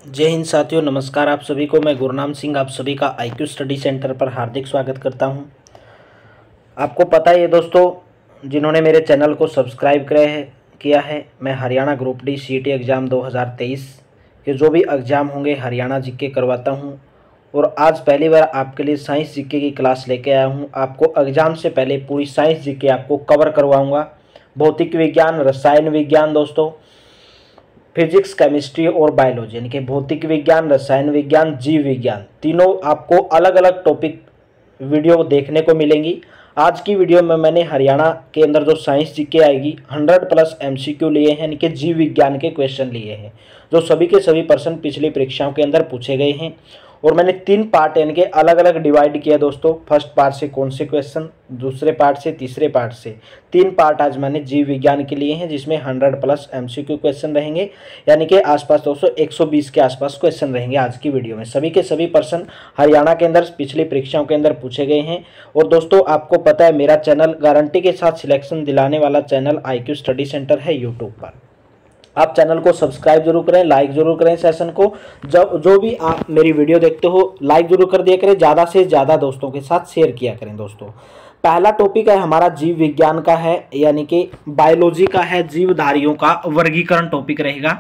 जय हिंद साथियों, नमस्कार। आप सभी को मैं गुरनाम सिंह आप सभी का IQ स्टडी सेंटर पर हार्दिक स्वागत करता हूं। आपको पता ही है दोस्तों, जिन्होंने मेरे चैनल को सब्सक्राइब किया है, मैं Haryana group D CET exam 2023 के जो भी एग्ज़ाम होंगे हरियाणा जीके करवाता हूं। और आज पहली बार आपके लिए साइंस जीके की क्लास लेके आया हूं। आपको एग्ज़ाम से पहले पूरी साइंस जीके आपको कवर करवाऊँगा। भौतिक विज्ञान, रसायन विज्ञान दोस्तों, फिजिक्स, केमिस्ट्री और बायोलॉजी, यानी कि भौतिक विज्ञान, रसायन विज्ञान, जीव विज्ञान, तीनों आपको अलग अलग टॉपिक वीडियो देखने को मिलेंगी। आज की वीडियो में मैंने हरियाणा के अंदर जो साइंस जीके आएगी 100+ MCQ लिए हैं, यानी कि जीव विज्ञान के क्वेश्चन लिए हैं, जो सभी के सभी पर्सन पिछली परीक्षाओं के अंदर पूछे गए हैं। और मैंने 3 पार्ट यानी कि अलग अलग डिवाइड किया दोस्तों। फर्स्ट पार्ट से कौन से क्वेश्चन, दूसरे पार्ट से, तीसरे पार्ट से, 3 पार्ट आज मैंने जीव विज्ञान के लिए हैं, जिसमें 100+ MCQ क्वेश्चन रहेंगे, यानी कि आसपास दोस्तों 120 के आसपास क्वेश्चन रहेंगे आज की वीडियो में। सभी के सभी पर्सन हरियाणा के अंदर पिछली परीक्षाओं के अंदर पूछे गए हैं। और दोस्तों आपको पता है, मेरा चैनल गारंटी के साथ सिलेक्शन दिलाने वाला चैनल IQ स्टडी सेंटर है यूट्यूब पर। आप चैनल को सब्सक्राइब जरूर करें, लाइक जरूर करें सेशन को। जब जो भी आप मेरी वीडियो देखते हो लाइक जरूर कर दिया करें, ज़्यादा से ज़्यादा दोस्तों के साथ शेयर किया करें दोस्तों। पहला टॉपिक है हमारा जीव विज्ञान का है, यानी कि बायोलॉजी का है, जीवधारियों का वर्गीकरण टॉपिक रहेगा।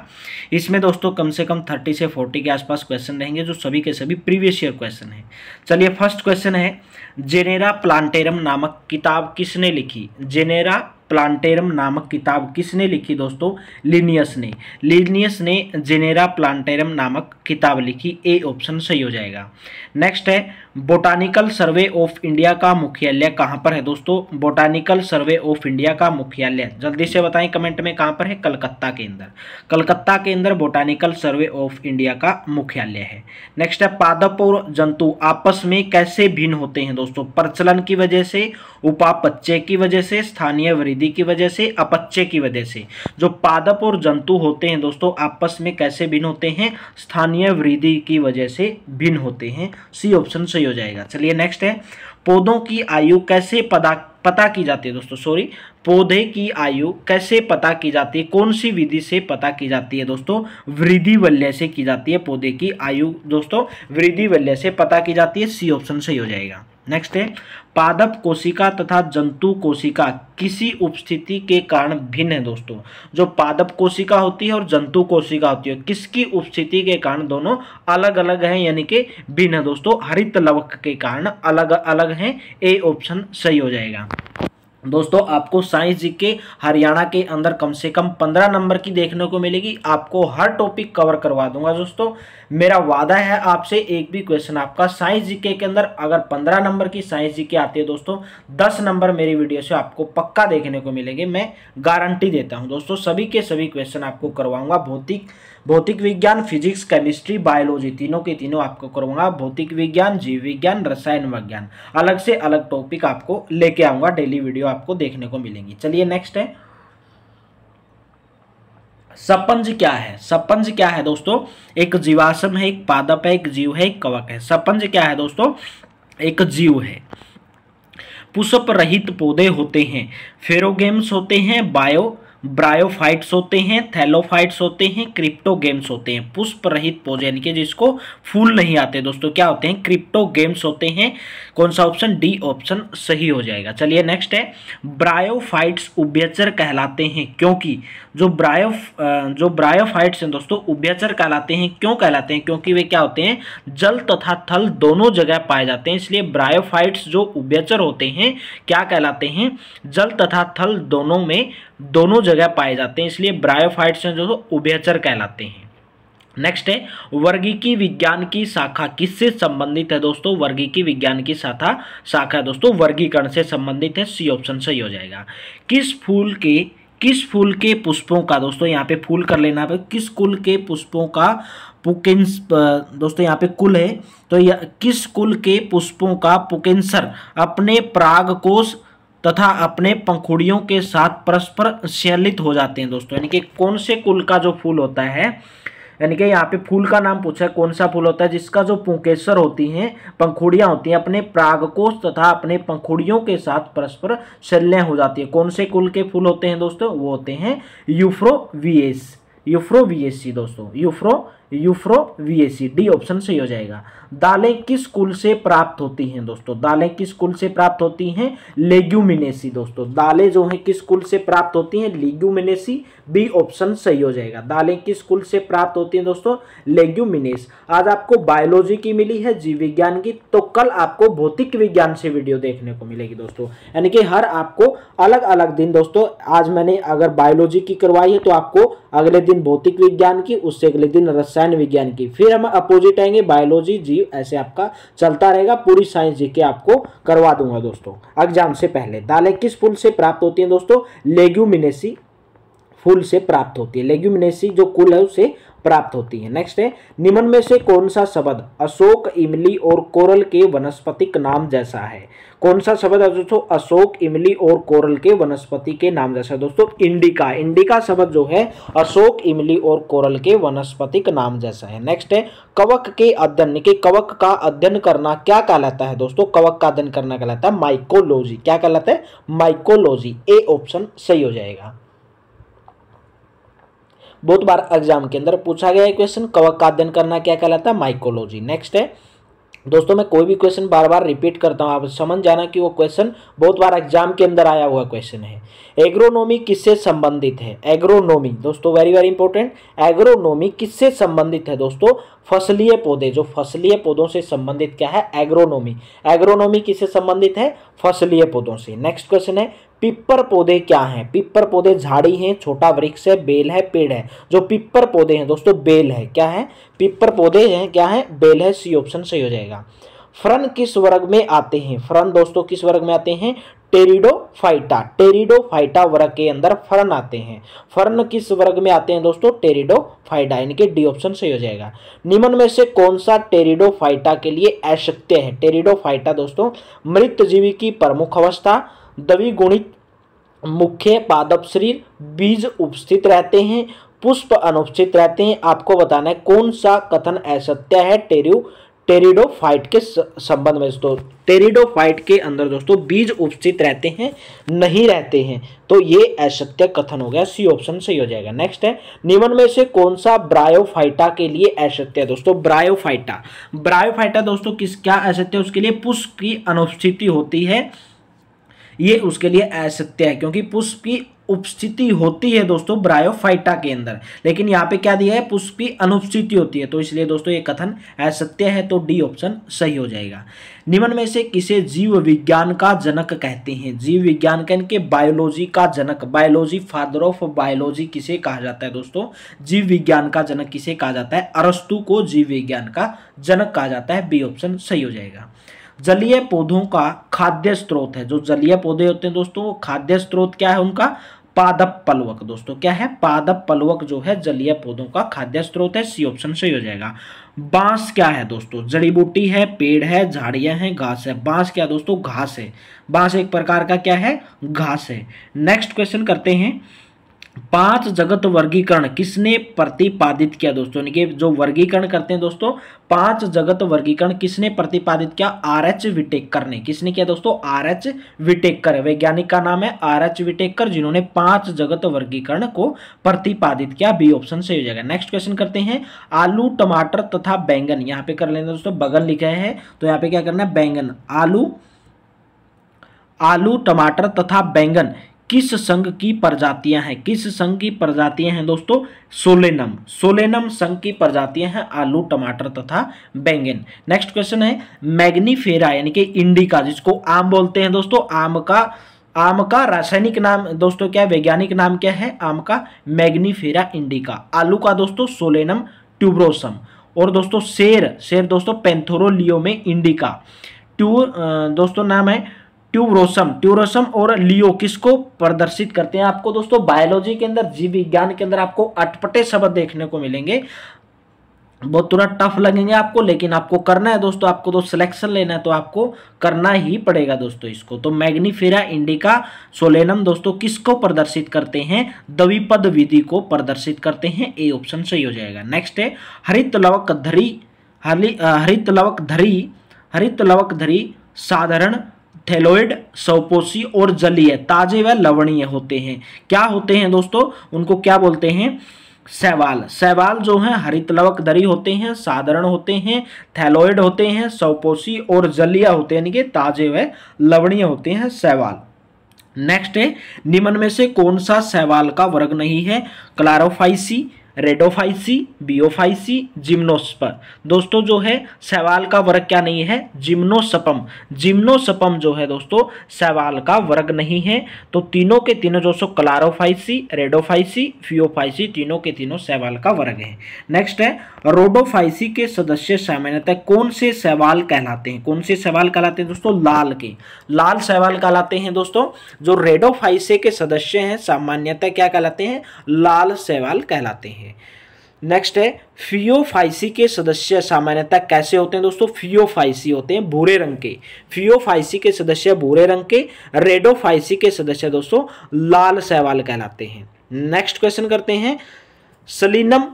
इसमें दोस्तों कम से कम 30 से 40 के आसपास क्वेश्चन रहेंगे, जो सभी के सभी प्रीवियस ईयर क्वेश्चन हैं। चलिए, फर्स्ट क्वेश्चन है, जेनेरा प्लांटेरम नामक किताब किसने लिखी? जेनेरा प्लांटेरम नामक किताब किसने लिखी दोस्तों? लिनियस ने। लिनियस ने जेनेरा प्लांटेरम नामक किताब लिखी। ए ऑप्शन सही हो जाएगा। नेक्स्ट है, बोटानिकल सर्वे ऑफ इंडिया का मुख्यालय कहाँ पर है दोस्तों? बोटानिकल सर्वे ऑफ इंडिया का मुख्यालय जल्दी से बताएं कमेंट में, कहाँ पर है? कलकत्ता के अंदर। कलकत्ता के अंदर बोटानिकल सर्वे ऑफ इंडिया का मुख्यालय है। नेक्स्ट है, पादप और जंतु आपस में कैसे भिन्न होते हैं दोस्तों? प्रचलन की वजह से, उपापचय की वजह से, स्थानीय वृद्धि की वजह से, अपचय की वजह से। जो पादप और जंतु होते हैं दोस्तों आपस में कैसे भिन्न होते हैं? स्थानीय वृद्धि की वजह से भिन्न होते हैं। सी ऑप्शन सही हो जाएगा। चलिए, नेक्स्ट है, पौधों की आयु कैसे पता की जाती है दोस्तों? पौधे की आयु कैसे पता की जाती है? कौन सी विधि से पता की जाती है दोस्तों? वृद्धि वलय से की जाती है। पौधे की आयु दोस्तों वृद्धि वलय से पता की जाती है। सी ऑप्शन सही हो जाएगा। नेक्स्ट है, पादप कोशिका तथा जंतु कोशिका किसी उपस्थिति के कारण भिन्न है दोस्तों। जो पादप कोशिका होती है और जंतु कोशिका होती है, किसकी उपस्थिति के कारण दोनों अलग अलग हैं, यानी कि भिन्न है दोस्तों? हरित लवक के कारण अलग अलग हैं। ए ऑप्शन सही हो जाएगा। दोस्तों आपको साइंस जीके हरियाणा के अंदर कम से कम 15 नंबर की देखने को मिलेगी। आपको हर टॉपिक कवर करवा दूंगा दोस्तों। मेरा वादा है आपसे, एक भी क्वेश्चन आपका साइंस जीके के अंदर अगर 15 नंबर की साइंस जीके आती है दोस्तों, 10 नंबर मेरी वीडियो से आपको पक्का देखने को मिलेंगे। मैं गारंटी देता हूं दोस्तों, सभी के सभी क्वेश्चन आपको करवाऊंगा। भौतिक विज्ञान, फिजिक्स, केमिस्ट्री, बायोलॉजी, तीनों के तीनों आपको करवाऊंगा। भौतिक विज्ञान, जीव विज्ञान, रसायन विज्ञान, अलग से अलग टॉपिक आपको लेके आऊंगा। डेली वीडियो आपको देखने को मिलेंगी। चलिए, नेक्स्ट है, सपंज क्या है? सपंज क्या है दोस्तों? एक जीवाश्म है, एक पादप है, एक जीव है, एक कवक है। सपंज क्या है दोस्तों? एक जीव है। पुष्प रहित पौधे होते हैं, फेरोगेम्स होते हैं, ब्रायोफाइट्स होते हैं, थैलोफाइट्स होते हैं, क्रिप्टोगेम्स होते हैं। पुष्प रहित पौधे यानी कि जिसको फूल नहीं आते दोस्तों, क्या होते हैं? क्रिप्टोगेम्स होते हैं। कौन सा ऑप्शन? डी ऑप्शन सही हो जाएगा। चलिए, नेक्स्ट है, ब्रायोफाइट्स उभयचर कहलाते हैं क्योंकि जो ब्रायोफाइट्स हैं दोस्तों उभयचर कहलाते हैं। क्यों कहलाते हैं? क्योंकि वे क्या होते हैं? जल तथा थल दोनों जगह पाए जाते हैं। इसलिए ब्रायोफाइट्स जो उभयचर होते हैं क्या कहलाते हैं? जल तथा थल दोनों जगह पाए जाते हैं, इसलिए ब्रायोफाइट्स जो उभयचर कहलाते हैं। नेक्स्ट है, वर्गीकी विज्ञान की शाखा किससे संबंधित है दोस्तों? वर्गीकी विज्ञान की शाखा दोस्तों वर्गीकरण से संबंधित है। सी ऑप्शन सही हो जाएगा। किस फूल के पुष्पों का दोस्तों, यहाँ पे फूल कर लेना है, किस कुल के पुष्पों का पुकेंस दोस्तों यहाँ पे कुल है, तो किस कुल के पुष्पों का पुकेंसर अपने परागकोश तथा अपने पंखुड़ियों के साथ परस्पर संश्लेषित हो जाते हैं दोस्तों? यानी कि कौन से कुल का जो फूल होता है, यानी कि यहाँ पे फूल का नाम पूछा है, कौन सा फूल होता है जिसका जो पुंकेसर होती हैं, पंखुड़ियां होती हैं, अपने परागकोश तथा अपने पंखुड़ियों के साथ परस्पर संलयन हो जाती है। कौन से कुल के फूल होते हैं दोस्तों? वो होते हैं यूफोरबिएसी। यूफ्रोविएसी दोस्तों, यूफ्रोविएसी, डी ऑप्शन सही हो जाएगा। दालें किस कुल से प्राप्त होती हैं दोस्तों, दालें किस कुल से प्राप्त होती हैं, लेग्यूमिनेसी दोस्तों, दालें जो हैं किस कुल से प्राप्त होती हैं, लेग्यूमिनेसी, बी ऑप्शन सही हो जाएगा। दालें किस कुल से प्राप्त होती हैं दोस्तों, लेग्यूमिनेस। आज आपको बायोलॉजी की मिली है, जीव विज्ञान की, तो कल आपको भौतिक विज्ञान से वीडियो देखने को मिलेगी दोस्तों, यानी कि हर आपको अलग अलग दिन दोस्तों, आज मैंने अगर बायोलॉजी की करवाई है तो आपको अगले दिन भौतिक विज्ञान की, उससे अगले दिन रसायन विज्ञान की, फिर हम अपोजिट आएंगे बायोलॉजी, जीव, ऐसे आपका चलता रहेगा। पूरी साइंस जीके आपको करवा दूंगा दोस्तों एग्जाम से पहले। दालें किस फूल से प्राप्त होती हैं दोस्तों, लेग्यूमिनेसी फूल से प्राप्त होती है, लेग्यूमिनेसी जो कुल है उसे प्राप्त होती है। नेक्स्ट है, निम्न में से कौन सा शब्द अशोक, इमली और कोरल के वनस्पतिक नाम जैसा है, कौन सा शब्द है दोस्तों, अशोक, इमली और कोरल के वनस्पति के नाम जैसा है दोस्तों, इंडिका, इंडिका शब्द जो है अशोक, इमली और कोरल के वनस्पतिक नाम जैसा है। नेक्स्ट है, कवक के अध्ययन के, कवक का अध्ययन करना क्या कहलाता है दोस्तों, कवक का अध्ययन करना कहलाता है माइकोलॉजी, क्या कहलाता है, माइकोलॉजी, ए ऑप्शन सही हो जाएगा। बहुत बार एग्जाम के अंदर पूछा गया है क्वेश्चन, कवक का अध्ययन करना क्या कहलाता है, माइकोलॉजी। नेक्स्ट है दोस्तों, मैं कोई भी क्वेश्चन बार बार रिपीट करता हूं, आप समझ जाना कि वो क्वेश्चन बहुत बार एग्जाम के अंदर आया हुआ क्वेश्चन है। एग्रोनॉमी किससे संबंधित है, एग्रोनॉमी दोस्तों वेरी वेरी इंपॉर्टेंट, एग्रोनॉमी किससे संबंधित है दोस्तों, फसलीय पौधे, जो फसलीय पौधों से संबंधित क्या है, एग्रोनॉमी, एग्रोनॉमी किससे संबंधित है, फसलीय पौधों से। नेक्स्ट क्वेश्चन है, पिप्पर पौधे क्या हैं, पिप्पर पौधे झाड़ी हैं, छोटा वृक्ष है, बेल है, पेड़ है, जो पिप्पर पौधे हैं दोस्तों बेल है, क्या है, पिप्पर पौधे हैं, क्या है, बेल है, सी ऑप्शन सही हो जाएगा। फर्न किस वर्ग में आते हैं, फर्न दोस्तों किस वर्ग में आते हैं, टेरिडोफाइटा, टेरिडोफाइटा वर्ग के अंदर फर्न आते हैं। फर्न किस वर्ग में आते हैं दोस्तों, टेरिडोफाइटा, यानी कि डी ऑप्शन सही हो जाएगा। निम्न में से कौन सा टेरिडोफाइटा के लिए अशक्य है, टेरिडोफाइटा दोस्तों मृत जीवी की प्रमुख अवस्था, द्विगुणित मुख्य पादप शरीर, बीज उपस्थित रहते हैं, पुष्प अनुपस्थित रहते हैं, आपको बताना है कौन सा कथन असत्य है टेरिडोफाइट के संबंध में दोस्तों। टेरिडोफाइट के अंदर दोस्तों बीज उपस्थित रहते हैं, नहीं रहते हैं, तो ये असत्य कथन हो गया, सी ऑप्शन सही हो जाएगा। नेक्स्ट है, निम्न में से कौन सा ब्रायोफाइटा के लिए असत्य है दोस्तों, ब्रायोफाइटा, ब्रायोफाइटा दोस्तों किस क्या असत्य है, उसके लिए पुष्प की अनुपस्थिति होती है, ये उसके लिए असत्य है, क्योंकि पुष्प की उपस्थिति होती है दोस्तों ब्रायोफाइटा के अंदर, लेकिन यहाँ पे क्या दिया है, पुष्प की अनुपस्थिति होती है, तो इसलिए दोस्तों ये कथन असत्य है, तो डी ऑप्शन सही हो जाएगा। निम्न में से किसे जीव विज्ञान का जनक कहते हैं, जीव विज्ञान के बायोलॉजी का जनक, बायोलॉजी, फादर ऑफ बायोलॉजी किसे कहा जाता है दोस्तों, जीव विज्ञान का जनक किसे कहा जाता है, अरस्तु को जीव विज्ञान का जनक कहा जाता है, बी ऑप्शन सही हो जाएगा। जलीय पौधों का खाद्य स्रोत है, जो जलीय पौधे होते हैं दोस्तों वो खाद्य स्रोत क्या है उनका, पादप पलवक दोस्तों, क्या है, पादप पलवक जो है जलीय पौधों का खाद्य स्रोत है, सी ऑप्शन सही हो जाएगा। बांस क्या है दोस्तों, जड़ी बूटी है, पेड़ है, झाड़ियां हैं, घास है, बांस क्या दोस्तों, घास है, बांस एक प्रकार का क्या है, घास है। नेक्स्ट क्वेश्चन करते हैं, 5 जगत वर्गीकरण किसने प्रतिपादित किया दोस्तों, यानी कि जो वर्गीकरण करते हैं दोस्तों 5 जगत वर्गीकरण किसने प्रतिपादित किया, आर.एच. विटेकर ने, किसने किया दोस्तों, आर.एच. विटेकर, वैज्ञानिक का नाम है आर.एच. विटेकर, जिन्होंने 5 जगत वर्गीकरण को प्रतिपादित किया, बी ऑप्शन सही हो जाएगा। नेक्स्ट क्वेश्चन करते हैं, आलू, टमाटर तथा बैंगन, यहाँ पे कर लेना दोस्तों बगल लिखा है, तो यहाँ पे क्या करना है, बैंगन, आलू, टमाटर तथा बैंगन किस संघ की प्रजातियां हैं, किस संघ की प्रजातियां हैं दोस्तों, सोलेनम, सोलेनम संघ की प्रजातियां हैं आलू, टमाटर तथा बैंगन। नेक्स्ट क्वेश्चन है, मैग्नीफेरा यानी कि इंडिका, जिसको आम बोलते हैं दोस्तों, आम का रासायनिक नाम दोस्तों क्या है, वैज्ञानिक नाम क्या है, आम का मैग्नीफेरा इंडिका, आलू का दोस्तों सोलेनम ट्यूबरोसम, और दोस्तों शेर दोस्तों पैंथेरोलियोम इंडिका, दोस्तों नाम है ट्यूबरोसम और लियो किसको प्रदर्शित करते हैं। आपको दोस्तों बायोलॉजी के अंदर, जीव विज्ञान के अंदर आपको अटपटे शब्द देखने को मिलेंगे, बहुत थोड़ा टफ लगेंगे आपको, लेकिन आपको करना है दोस्तों, आपको तो सिलेक्शन लेना है तो आपको करना ही पड़ेगा दोस्तों इसको। तो मैग्नीफेरा इंडिका, सोलेनम दोस्तों किसको प्रदर्शित करते हैं, द्विपद विधि को प्रदर्शित करते हैं, ए ऑप्शन सही हो जाएगा। नेक्स्ट है, हरित लवक धरी साधारण, थैलोइड, सौपोषी और जलीय, ताजे व लवणीय होते हैं, क्या होते हैं दोस्तों, उनको क्या बोलते हैं, शैवाल, शैवाल जो है हरितलवकधरी होते हैं, साधारण होते हैं, थैलोइड होते हैं, स्वपोषी और जलीय होते हैं, यानी कि ताजे व लवणीय होते हैं शैवाल। नेक्स्ट है, निम्न में से कौन सा शैवाल का वर्ग नहीं है? क्लारोफाइसी, रेडोफाइसी, बियोफाइसी, जिम्नोस्पर्म। दोस्तों जो है शैवाल का वर्ग क्या नहीं है? जिम्नोस्पर्म। जिम्नोस्पर्म जो है दोस्तों शैवाल का वर्ग नहीं है। तो तीनों के तीनों दोस्तों क्लारोफाइसी, रेडोफाइसी, फियोफाइसी, तीनों के तीनों शैवाल का वर्ग है। नेक्स्ट है, रोडोफाइसी के सदस्य सामान्यतः कौन से शैवाल कहलाते हैं? कौन से शैवाल कहलाते हैं दोस्तों? लाल के, लाल शैवाल कहलाते हैं दोस्तों। जो रेडोफाइसी के सदस्य हैं सामान्यतः क्या कहलाते हैं? लाल शैवाल कहलाते हैं। नेक्स्ट है, फियोफाइसी के सदस्य सामान्यतः कैसे होते हैं दोस्तों? फियोफाइसी होते हैं भूरे रंग के। फियोफाइसी के सदस्य भूरे रंग के, रेडोफाइसी के सदस्य दोस्तों लाल शैवाल कहलाते हैं। नेक्स्ट क्वेश्चन करते हैं, सलीनम,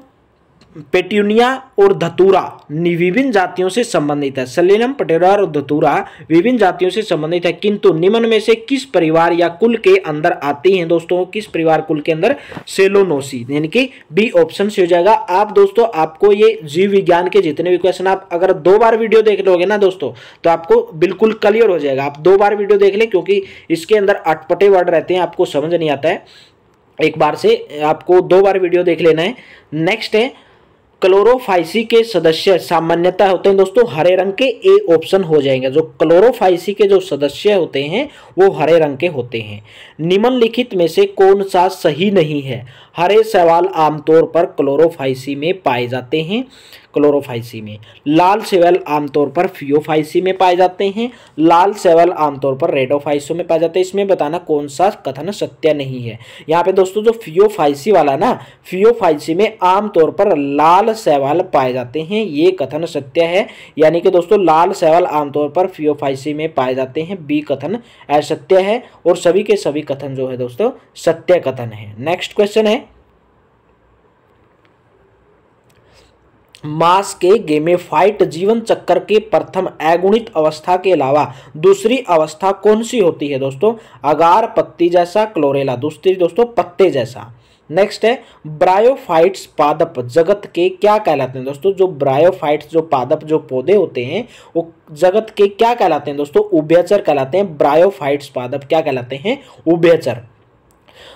पेट्यूनिया और धतूरा विभिन्न जातियों से संबंधित है। सलीनम, पेट्यूनिया और धतूरा विभिन्न जातियों से संबंधित है, किंतु निम्न में से किस परिवार या कुल के अंदर आती हैं दोस्तों? किस परिवार कुल के अंदर? सेलोनोसी, यानी कि बी ऑप्शन से हो जाएगा। आप दोस्तों आपको ये जीव विज्ञान के जितने भी क्वेश्चन आप अगर 2 बार वीडियो देख लोगे ना दोस्तों तो आपको बिल्कुल क्लियर हो जाएगा। आप 2 बार वीडियो देख लें, क्योंकि इसके अंदर अटपटे वर्ड रहते हैं, आपको समझ नहीं आता है। एक बार से आपको 2 बार वीडियो देख लेना है। नेक्स्ट है, क्लोरोफाइसी के सदस्य सामान्यतः होते हैं दोस्तों हरे रंग के, ए ऑप्शन हो जाएंगे। जो क्लोरोफाइसी के जो सदस्य होते हैं वो हरे रंग के होते हैं। निम्नलिखित में से कौन सा सही नहीं है? हरे शैवाल आमतौर पर क्लोरोफाइसी में पाए जाते हैं, क्लोरोफाइसी में। लाल शैवाल आमतौर पर फियोफाइसी में पाए जाते हैं, लाल शैवाल आमतौर पर रेडोफाइसी में पाए जाते हैं। इसमें बताना कौन सा कथन सत्य नहीं है। यहाँ पे दोस्तों जो फियोफाइसी वाला ना, फियोफाइसी में आमतौर पर लाल शैवाल पाए जाते हैं, ये कथन सत्य है। यानी कि दोस्तों लाल शैवाल आमतौर पर फियोफाइसी में पाए जाते हैं, बी कथन असत्य है। और सभी के सभी कथन जो है दोस्तों सत्य कथन है। नेक्स्ट क्वेश्चन है, मास के गेमेफाइट जीवन चक्र के प्रथम अगुणित अवस्था के अलावा दूसरी अवस्था कौन सी होती है दोस्तों? अगार, पत्ती जैसा, क्लोरेला। दूसरी दोस्तों पत्ते जैसा। नेक्स्ट है, ब्रायोफाइट्स पादप जगत के क्या कहलाते हैं दोस्तों? जो ब्रायोफाइट्स जो पादप जो पौधे होते हैं वो जगत के क्या कहलाते हैं दोस्तों? उभयचर कहलाते हैं। ब्रायोफाइट्स पादप क्या कहलाते हैं? उभयचर।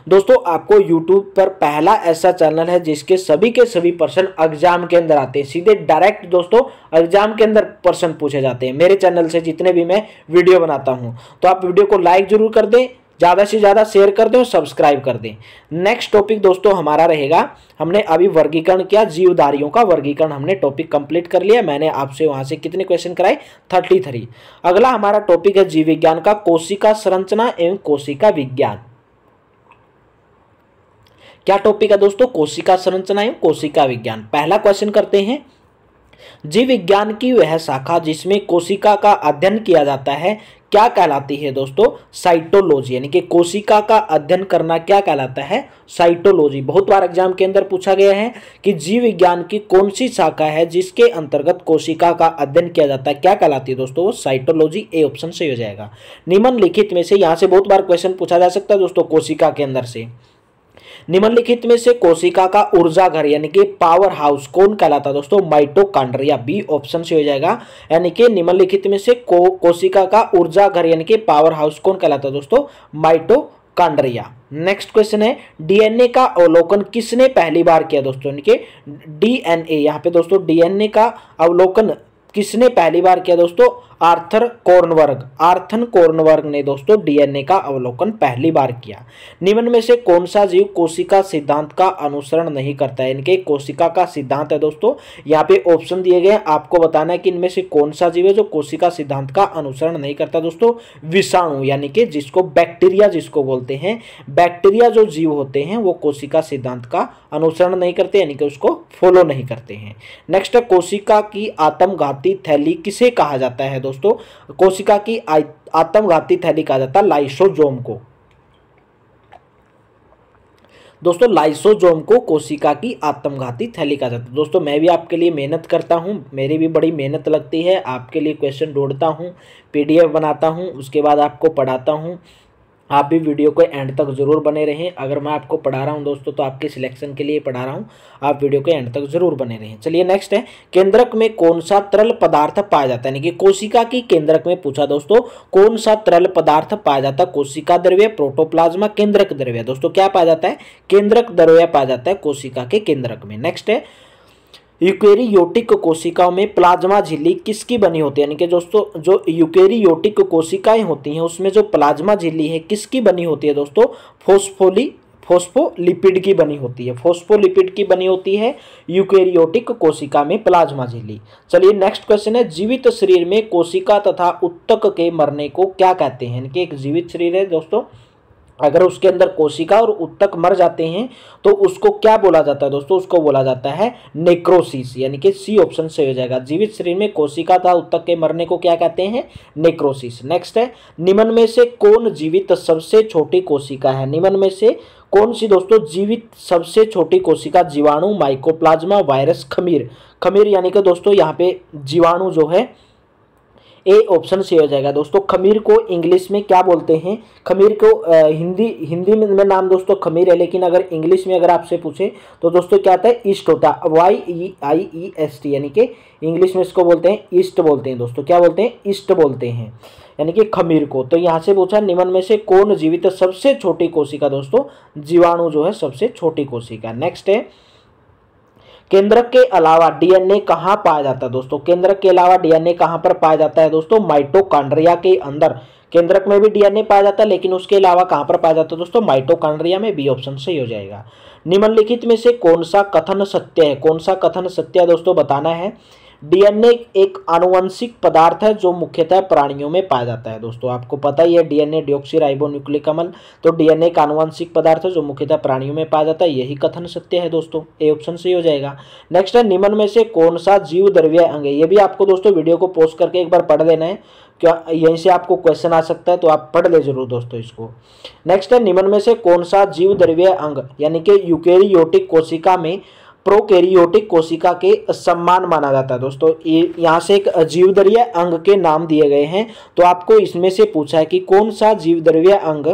दोस्तों आपको YouTube पर पहला ऐसा चैनल है जिसके सभी के सभी प्रश्न एग्जाम के अंदर आते हैं, सीधे डायरेक्ट दोस्तों एग्जाम के अंदर प्रश्न पूछे जाते हैं मेरे चैनल से जितने भी मैं वीडियो बनाता हूं। तो आप वीडियो को लाइक जरूर कर दें, ज़्यादा से ज़्यादा शेयर कर दें और सब्सक्राइब कर दें। नेक्स्ट टॉपिक दोस्तों हमारा रहेगा, हमने अभी वर्गीकरण किया, जीवधारियों का वर्गीकरण हमने टॉपिक कंप्लीट कर लिया। मैंने आपसे वहां से कितने क्वेश्चन कराए? 33। अगला हमारा टॉपिक है जीव विज्ञान का कोशिका संरचना एवं कोशिका विज्ञान। क्या टॉपिक है दोस्तों? कोशिका संरचना एवं कोशिका विज्ञान। पहला क्वेश्चन करते हैं, जीव विज्ञान की वह शाखा जिसमें कोशिका का अध्ययन किया जाता है क्या कहलाती है दोस्तों? साइटोलॉजी। यानी कि कोशिका का अध्ययन करना क्या कहलाता है? साइटोलॉजी। बहुत बार एग्जाम के अंदर पूछा गया है कि जीव विज्ञान की कौन सी शाखा है जिसके अंतर्गत कोशिका का अध्ययन किया जाता है, क्या कहलाती है दोस्तों? वो साइटोलॉजी, ए ऑप्शन से हो जाएगा। निम्नलिखित में से, यहां से बहुत बार क्वेश्चन पूछा जा सकता है दोस्तों कोशिका के अंदर से, निम्नलिखित में से कोशिका का ऊर्जा घर यानी कि पावर हाउस कौन कहलाता है दोस्तों? माइटोकॉन्ड्रिया, बी ऑप्शन से हो जाएगा। यानी कि निम्नलिखित में से कोशिका का ऊर्जा घर यानी कि पावर हाउस कौन कहलाता है दोस्तों? माइटोकॉन्ड्रिया। नेक्स्ट क्वेश्चन है, डीएनए का अवलोकन किसने पहली बार किया दोस्तों? यानी कि डीएनए, यहाँ पे दोस्तों डीएनए का अवलोकन किसने पहली बार किया दोस्तों? आर्थर कॉर्नवर्ग। आर्थर कॉर्नवर्ग ने दोस्तों डीएनए का अवलोकन पहली बार किया। निम्न में से कौन सा जीव कोशिका सिद्धांत का अनुसरण नहीं करता है? इनके कोशिका का सिद्धांत है दोस्तों, यहाँ पे ऑप्शन दिए गए, आपको बताना है कि इनमें से कौन सा जीव है जो कोशिका सिद्धांत का अनुसरण नहीं करता दोस्तों? विषाणु, यानी कि जिसको बैक्टीरिया जिसको बोलते हैं। बैक्टीरिया जो जीव होते हैं वो कोशिका सिद्धांत का अनुसरण नहीं करते, यानी कि उसको फॉलो नहीं करते हैं। नेक्स्ट है, कोशिका की आत्मघाती थैली किसे कहा जाता है दोस्तों? कोशिका की आत्मघाती थैली कहा जाता है लाइसोसोम को। दोस्तों लाइसोसोम को कोशिका की आत्मघाती थैली कहा जाता है। दोस्तों मैं भी आपके लिए मेहनत करता हूं, मेरी भी बड़ी मेहनत लगती है, आपके लिए क्वेश्चन ढूंढता हूं, पीडीएफ बनाता हूं, उसके बाद आपको पढ़ाता हूं। आप भी वीडियो को एंड तक जरूर बने रहें। अगर मैं आपको पढ़ा रहा हूं दोस्तों तो आपके सिलेक्शन के लिए पढ़ा रहा हूं, आप वीडियो के एंड तक जरूर बने रहें। चलिए नेक्स्ट है, केंद्रक में कौन सा तरल पदार्थ पाया जाता है, यानी कि कोशिका की केंद्रक में पूछा दोस्तों कौन सा तरल पदार्थ पाया जाता है, कोशिका द्रव्य, प्रोटोप्लाज्मा, केंद्रक द्रव्य। दोस्तों क्या पाया जाता है, केंद्रक द्रव्य पाया जाता है कोशिका के केंद्रक में। नेक्स्ट है, यूकेरियोटिक कोशिकाओं में प्लाज्मा झिल्ली किसकी बनी होती है, यानी कि दोस्तों जो यूकेरियोटिक कोशिकाएं होती हैं उसमें जो प्लाज्मा झिल्ली है किसकी बनी होती है दोस्तों, फोस्फोलिपिड की बनी होती है, फोस्फोलिपिड की बनी होती है यूकेरियोटिक कोशिका में प्लाज्मा झिल्ली। चलिए नेक्स्ट क्वेश्चन है, जीवित शरीर में कोशिका तथा उत्तक के मरने को क्या कहते हैं, यानी कि एक जीवित शरीर है दोस्तों, अगर उसके अंदर कोशिका और उत्तक मर जाते हैं तो उसको क्या बोला जाता है दोस्तों, उसको बोला जाता है नेक्रोसिस, यानी कि सी ऑप्शन से हो जाएगा। जीवित शरीर में कोशिका तथा उत्तक के मरने को क्या कहते हैं, नेक्रोसिस। नेक्स्ट है, निम्न में से कौन जीवित सबसे छोटी कोशिका है, निम्न में से कौन सी दोस्तों जीवित सबसे छोटी कोशिका, जीवाणु, माइकोप्लाज्मा, वायरस, खमीर। खमीर यानी कि दोस्तों यहाँ पे जीवाणु जो है ए ऑप्शन से हो जाएगा दोस्तों। खमीर को इंग्लिश में क्या बोलते हैं, खमीर को हिंदी में नाम दोस्तों खमीर है, लेकिन अगर इंग्लिश में अगर आपसे पूछे तो दोस्तों क्या आता है, ईस्ट होता है, YEIEST, यानी कि इंग्लिश में इसको बोलते हैं ईस्ट बोलते हैं दोस्तों, क्या बोलते हैं, ईस्ट बोलते हैं, यानी कि खमीर को। तो यहाँ से पूछा निम्न में से कौन जीवित सबसे छोटी कोशिका, दोस्तों जीवाणु जो है सबसे छोटी कोशिका। नेक्स्ट है, केंद्रक के अलावा डीएनए कहाँ पाया जाता है दोस्तों, केंद्रक के अलावा डीएनए कहाँ पर पाया जाता है दोस्तों, माइटोकॉन्ड्रिया के अंदर। केंद्रक में भी डीएनए पाया जाता है लेकिन उसके अलावा कहाँ पर पाया जाता है दोस्तों, माइटोकॉन्ड्रिया में, बी ऑप्शन सही हो जाएगा। निम्नलिखित में से कौन सा कथन सत्य है, कौन सा कथन सत्य है दोस्तों बताना है। डीएनए एक आनुवंशिक पदार्थ है जो मुख्यतः प्राणियों में पाया जाता है दोस्तों, आपको पता ही है डीएनए डिऑक्सीराइबोन्यूक्लिक अम्ल, तो डीएनए एक आनुवंशिक पदार्थ है जो मुख्यतः प्राणियों में पाया जाता है, यही कथन सत्य है दोस्तों, ए ऑप्शन सही हो जाएगा। नेक्स्ट है, निम्न में से कौन सा जीव द्रव्य अंग है, ये भी आपको दोस्तों वीडियो को पॉज करके एक बार पढ़ लेना है, क्या यहीं से आपको क्वेश्चन आ सकता है, तो आप पढ़ ले जरूर दोस्तों इसको। नेक्स्ट है, निम्न में से कौन सा जीव द्रव्य अंग, यानी कि यूकेरियोटिक कोशिका में प्रोकैरियोटिक कोशिका के समान माना जाता है दोस्तों। यहाँ से एक जीवद्रव्य अंग के नाम दिए गए हैं, तो आपको इसमें से पूछा है कि कौन सा जीवद्रव्य अंग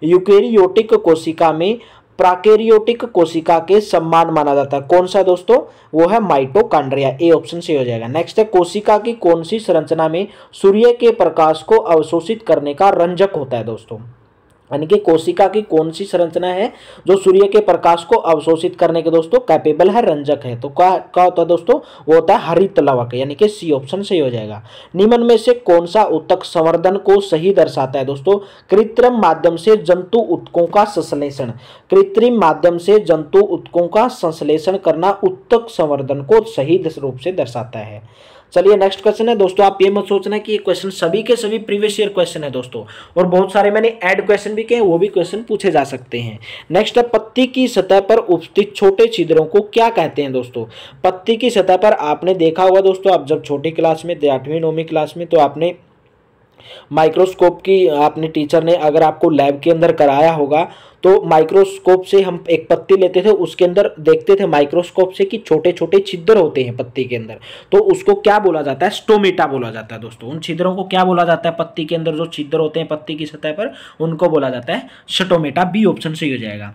यूकेरियोटिक कोशिका में प्राकैरियोटिक कोशिका के समान माना जाता है, कौन सा दोस्तों, वो है माइटोकॉन्ड्रिया, ए ऑप्शन से हो जाएगा। नेक्स्ट है, कोशिका की कौन सी संरचना में सूर्य के प्रकाश को अवशोषित करने का रंजक होता है दोस्तों, यानी कि कोशिका की कौन सी संरचना है जो सूर्य के प्रकाश को अवशोषित करने के दोस्तों कैपेबल है, रंजक है, तो क्या होता है दोस्तों, वो होता है हरित लवक, यानी कि सी ऑप्शन सही हो जाएगा। निम्न में से कौन सा उत्तक संवर्धन को सही दर्शाता है दोस्तों, कृत्रिम माध्यम से जंतु उत्तकों का संश्लेषण, कृत्रिम माध्यम से जंतु उत्तकों का संश्लेषण करना उत्तक संवर्धन को सही रूप से दर्शाता है। चलिए नेक्स्ट क्वेश्चन है दोस्तों, आप ये मत सोचना कि ये क्वेश्चन सभी के सभी प्रीवियस ईयर क्वेश्चन है दोस्तों, और बहुत सारे मैंने ऐड क्वेश्चन भी किए, वो भी क्वेश्चन पूछे जा सकते हैं। नेक्स्ट है, पत्ती की सतह पर उपस्थित छोटे छिद्रों को क्या कहते हैं दोस्तों। पत्ती की सतह पर आपने देखा होगा दोस्तों, आप जब छोटी क्लास में 8वीं 9वीं क्लास में, तो आपने माइक्रोस्कोप की आपने टीचर ने अगर आपको लैब के अंदर कराया होगा, तो माइक्रोस्कोप से हम एक पत्ती लेते थे, उसके अंदर देखते थे माइक्रोस्कोप से कि छोटे छोटे छिद्र होते हैं पत्ती के अंदर, तो उसको क्या बोला जाता है, स्टोमेटा बोला जाता है दोस्तों। उन छिद्रों को क्या बोला जाता है, पत्ती के अंदर जो छिद्र होते हैं पत्ती की सतह पर, उनको बोला जाता है स्टोमेटा, बी ऑप्शन सही हो जाएगा।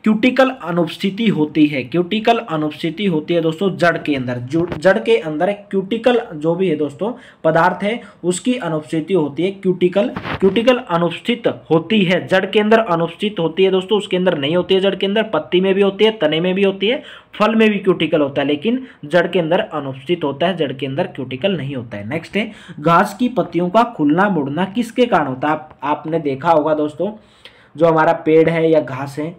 क्यूटिकल अनुपस्थिति होती है, क्यूटिकल अनुपस्थिति होती है दोस्तों जड़ के अंदर, जड़ के अंदर क्यूटिकल जो भी है दोस्तों पदार्थ है उसकी अनुपस्थिति होती है, क्यूटिकल अनुपस्थित होती है जड़ के अंदर, अनुपस्थित होती है दोस्तों, उसके अंदर नहीं होती है जड़ के अंदर, पत्ती में भी होती है, तने में भी होती है, फल में भी क्यूटिकल होता है, लेकिन जड़ के अंदर अनुपस्थित होता है, जड़ के अंदर क्यूटिकल नहीं होता है। नेक्स्ट है, घास की पत्तियों का खुलना मुड़ना किसके कारण होता है। आपने देखा होगा दोस्तों, जो हमारा पेड़ है या घास है,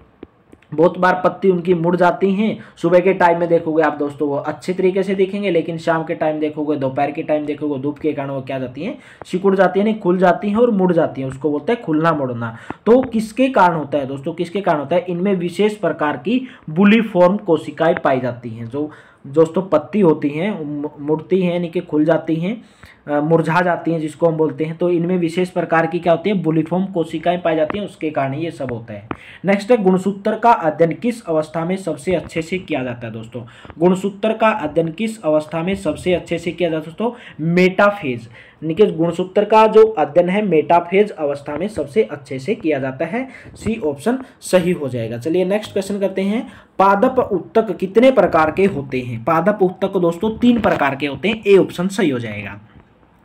बहुत बार पत्ती उनकी मुड़ जाती हैं, सुबह के टाइम में देखोगे आप दोस्तों वो अच्छे तरीके से दिखेंगे, लेकिन शाम के टाइम देखोगे, दोपहर के टाइम देखोगे, धूप के कारण वो क्या जाती हैं, सिकुड़ जाती है, नहीं खुल जाती हैं और मुड़ जाती हैं, उसको बोलते हैं खुलना मुड़ना। तो किसके कारण होता है दोस्तों, किसके कारण होता है, इनमें विशेष प्रकार की बुलिफॉर्म कोशिकाएं पाई जाती हैं, जो दोस्तों पत्ती होती हैं मुड़ती हैं, यानी कि खुल जाती हैं, मुरझा जाती हैं जिसको हम बोलते हैं। तो इनमें विशेष प्रकार की क्या होती है, बुलिफॉर्म कोशिकाएं पाई जाती हैं, उसके कारण ये सब होता है। नेक्स्ट है, गुणसूत्र का अध्ययन किस अवस्था में सबसे अच्छे से किया जाता है दोस्तों? गुणसूत्र का अध्ययन किस अवस्था में सबसे अच्छे से किया जाता है दोस्तों? मेटाफेज, यानी कि गुणसूत्र का जो अध्ययन है मेटाफेज अवस्था में सबसे अच्छे से किया जाता है। सी ऑप्शन सही हो जाएगा। चलिए नेक्स्ट क्वेश्चन करते हैं। पादप उत्तक कितने प्रकार के होते हैं? पादप उत्तक दोस्तों 3 प्रकार के होते हैं। ए ऑप्शन सही हो जाएगा।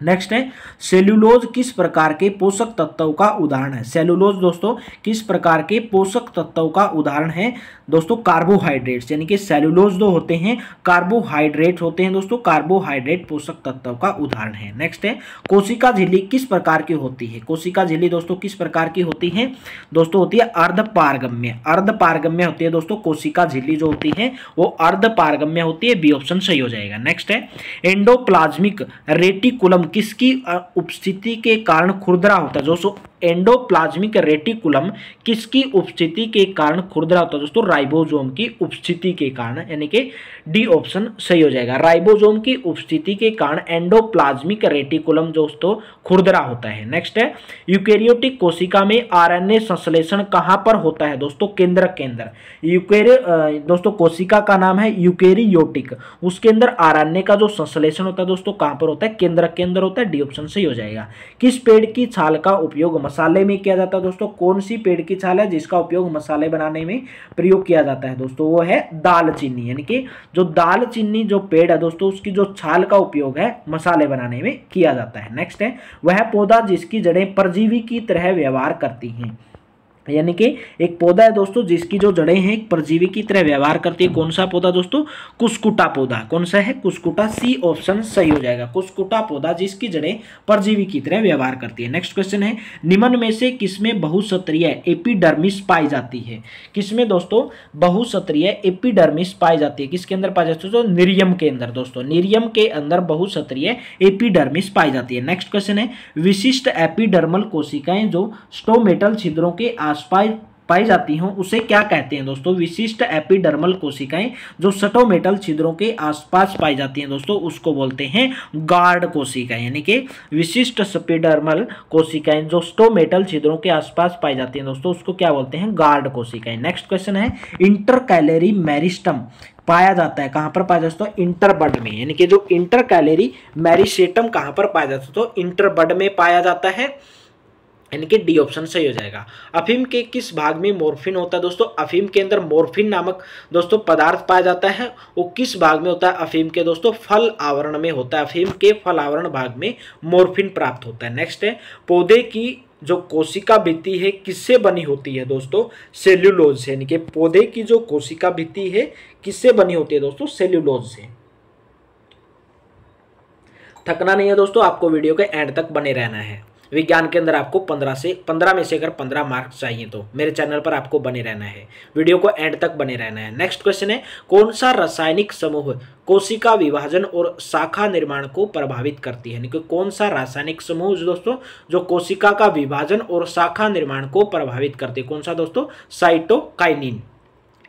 नेक्स्ट है, सेल्यूलोज किस प्रकार के पोषक तत्वों का उदाहरण है? सेल्यूलोज दोस्तों किस प्रकार के पोषक तत्वों का उदाहरण है? दोस्तों कार्बोहाइड्रेट्स, यानी कि सेल्यूलोज जो होते हैं कार्बोहाइड्रेट होते हैं दोस्तों, कार्बोहाइड्रेट पोषक तत्वों का उदाहरण है। नेक्स्ट है, कोशिका झिल्ली किस प्रकार की होती है? कोशिका झिल्ली दोस्तों किस प्रकार की होती है? दोस्तों होती है अर्धपारगम्य, अर्धपारगम्य होती है दोस्तों। कोशिका झिल्ली जो होती है वो अर्धपारगम्य होती है। बी ऑप्शन सही हो जाएगा। नेक्स्ट है, एंडोप्लाज्मिक रेटिकुलम किसकी उपस्थिति के कारण खुरदरा होता है? दोस्तों एंडोप्लाज्मिक रेटिकुलम किसकी उपस्थिति के कारण खुरदरा होता है? दोस्तों राइबोसोम की उपस्थिति के कारण, यानी कि डी ऑप्शन सही हो जाएगा। राइबोसोम की उपस्थिति के कारण एंडोप्लाज्मिक रेटिकुलम दोस्तों खुरदरा होता है। नेक्स्ट है, यूकेरियोटिक कोशिका में आरएनए संश्लेषण कहां पर होता है? दोस्तों केंद्रक के अंदर। दोस्तों कोशिका का नाम है यूकेरियोटिक, उसके अंदर आरएनए का जो संश्लेषण होता है दोस्तों कहां पर होता है? केंद्रक के अंदर होता है। डी ऑप्शन सही हो जाएगा। किस पेड़ की छाल का उपयोग मसाले में किया जाता है? दोस्तों कौन सी पेड़ की छाल है जिसका उपयोग मसाले बनाने में प्रयोग किया जाता है? दोस्तों वो है दालचीनी, यानी कि जो दालचीनी जो पेड़ है दोस्तों उसकी जो छाल का उपयोग है मसाले बनाने में किया जाता है। नेक्स्ट है, वह पौधा जिसकी जड़ें परजीवी की तरह व्यवहार करती हैं, यानी कि एक पौधा है दोस्तों जिसकी जो जड़ें हैं एक परजीवी की तरह व्यवहार करती है। कौन सा पौधा दोस्तों? कुस्कुटा पौधा। कौन सा है? कुस्कुटा। सी ऑप्शन सही हो जाएगा। कुस्कुटा पौधा जिसकी जड़ें परजीवी की तरह व्यवहार करती है। नेक्स्ट क्वेश्चन है, निम्न में से किसमें बहुसत्रीय एपिडर्मिस पाई जाती है? किसमें दोस्तों बहुसत्रीय एपिडर्मिस पाई जाती है? किसके अंदर पाई जाती है? तो नीरियम के अंदर दोस्तों, नीरियम के अंदर बहुसत्रीय एपिडर्मिस पाई जाती है। नेक्स्ट क्वेश्चन है, विशिष्ट एपिडर्मल कोशिकाएं जो स्टोमेटल छिद्रों के आसपास पाई जाती हों उसे क्या कहते हैं? दोस्तों विशिष्ट एपिडर्मल कोशिकाएं जो स्टोमेटल छिद्रों के आसपास पाई जाती हैं दोस्तों उसको बोलते हैं गार्ड कोशिकाएं, यानी कि विशिष्ट एपिडर्मल कोशिकाएं जो स्टोमेटल छिद्रों के आसपास पाई जाती हैं दोस्तों उसको क्या बोलते हैं? गार्ड कोशिकाएं। नेक्स्ट क्वेश्चन है, इंटरकैलरी मेरिस्टम पाया जाता है कहां पर पाया जाता है? इंटरबड में, यानी कि जो इंटरकैलरी मेरिस्टेम कहां पर पाया जाता है? तो इंटरबड में पाया जाता है, यानी कि डी ऑप्शन सही हो जाएगा। अफीम के किस भाग में मॉर्फिन होता है? दोस्तों अफीम के अंदर मॉर्फिन नामक दोस्तों पदार्थ पाया जाता है। वो किस भाग में होता है? अफीम के दोस्तों फल आवरण में होता है। अफीम के फल आवरण भाग में मॉर्फिन प्राप्त होता है। नेक्स्ट है, पौधे की जो कोशिका भित्ति है किससे बनी होती है? दोस्तों सेल्यूलोज से, यानी कि पौधे की जो कोशिका भित्ति है किससे बनी होती है? दोस्तों सेल्यूलोज से। थकना नहीं है दोस्तों, आपको वीडियो के एंड तक बने रहना है। विज्ञान के अंदर आपको 15 में से अगर 15 मार्क्स चाहिए तो मेरे चैनल पर आपको बने रहना है, वीडियो को एंड तक बने रहना है। नेक्स्ट क्वेश्चन है, कौन सा रासायनिक समूह कोशिका विभाजन और शाखा निर्माण को प्रभावित करती है? यानी कि कौन सा रासायनिक समूह दोस्तों जो कोशिका का विभाजन और शाखा निर्माण को प्रभावित करती है? कौन सा दोस्तों? साइटोकाइनिन।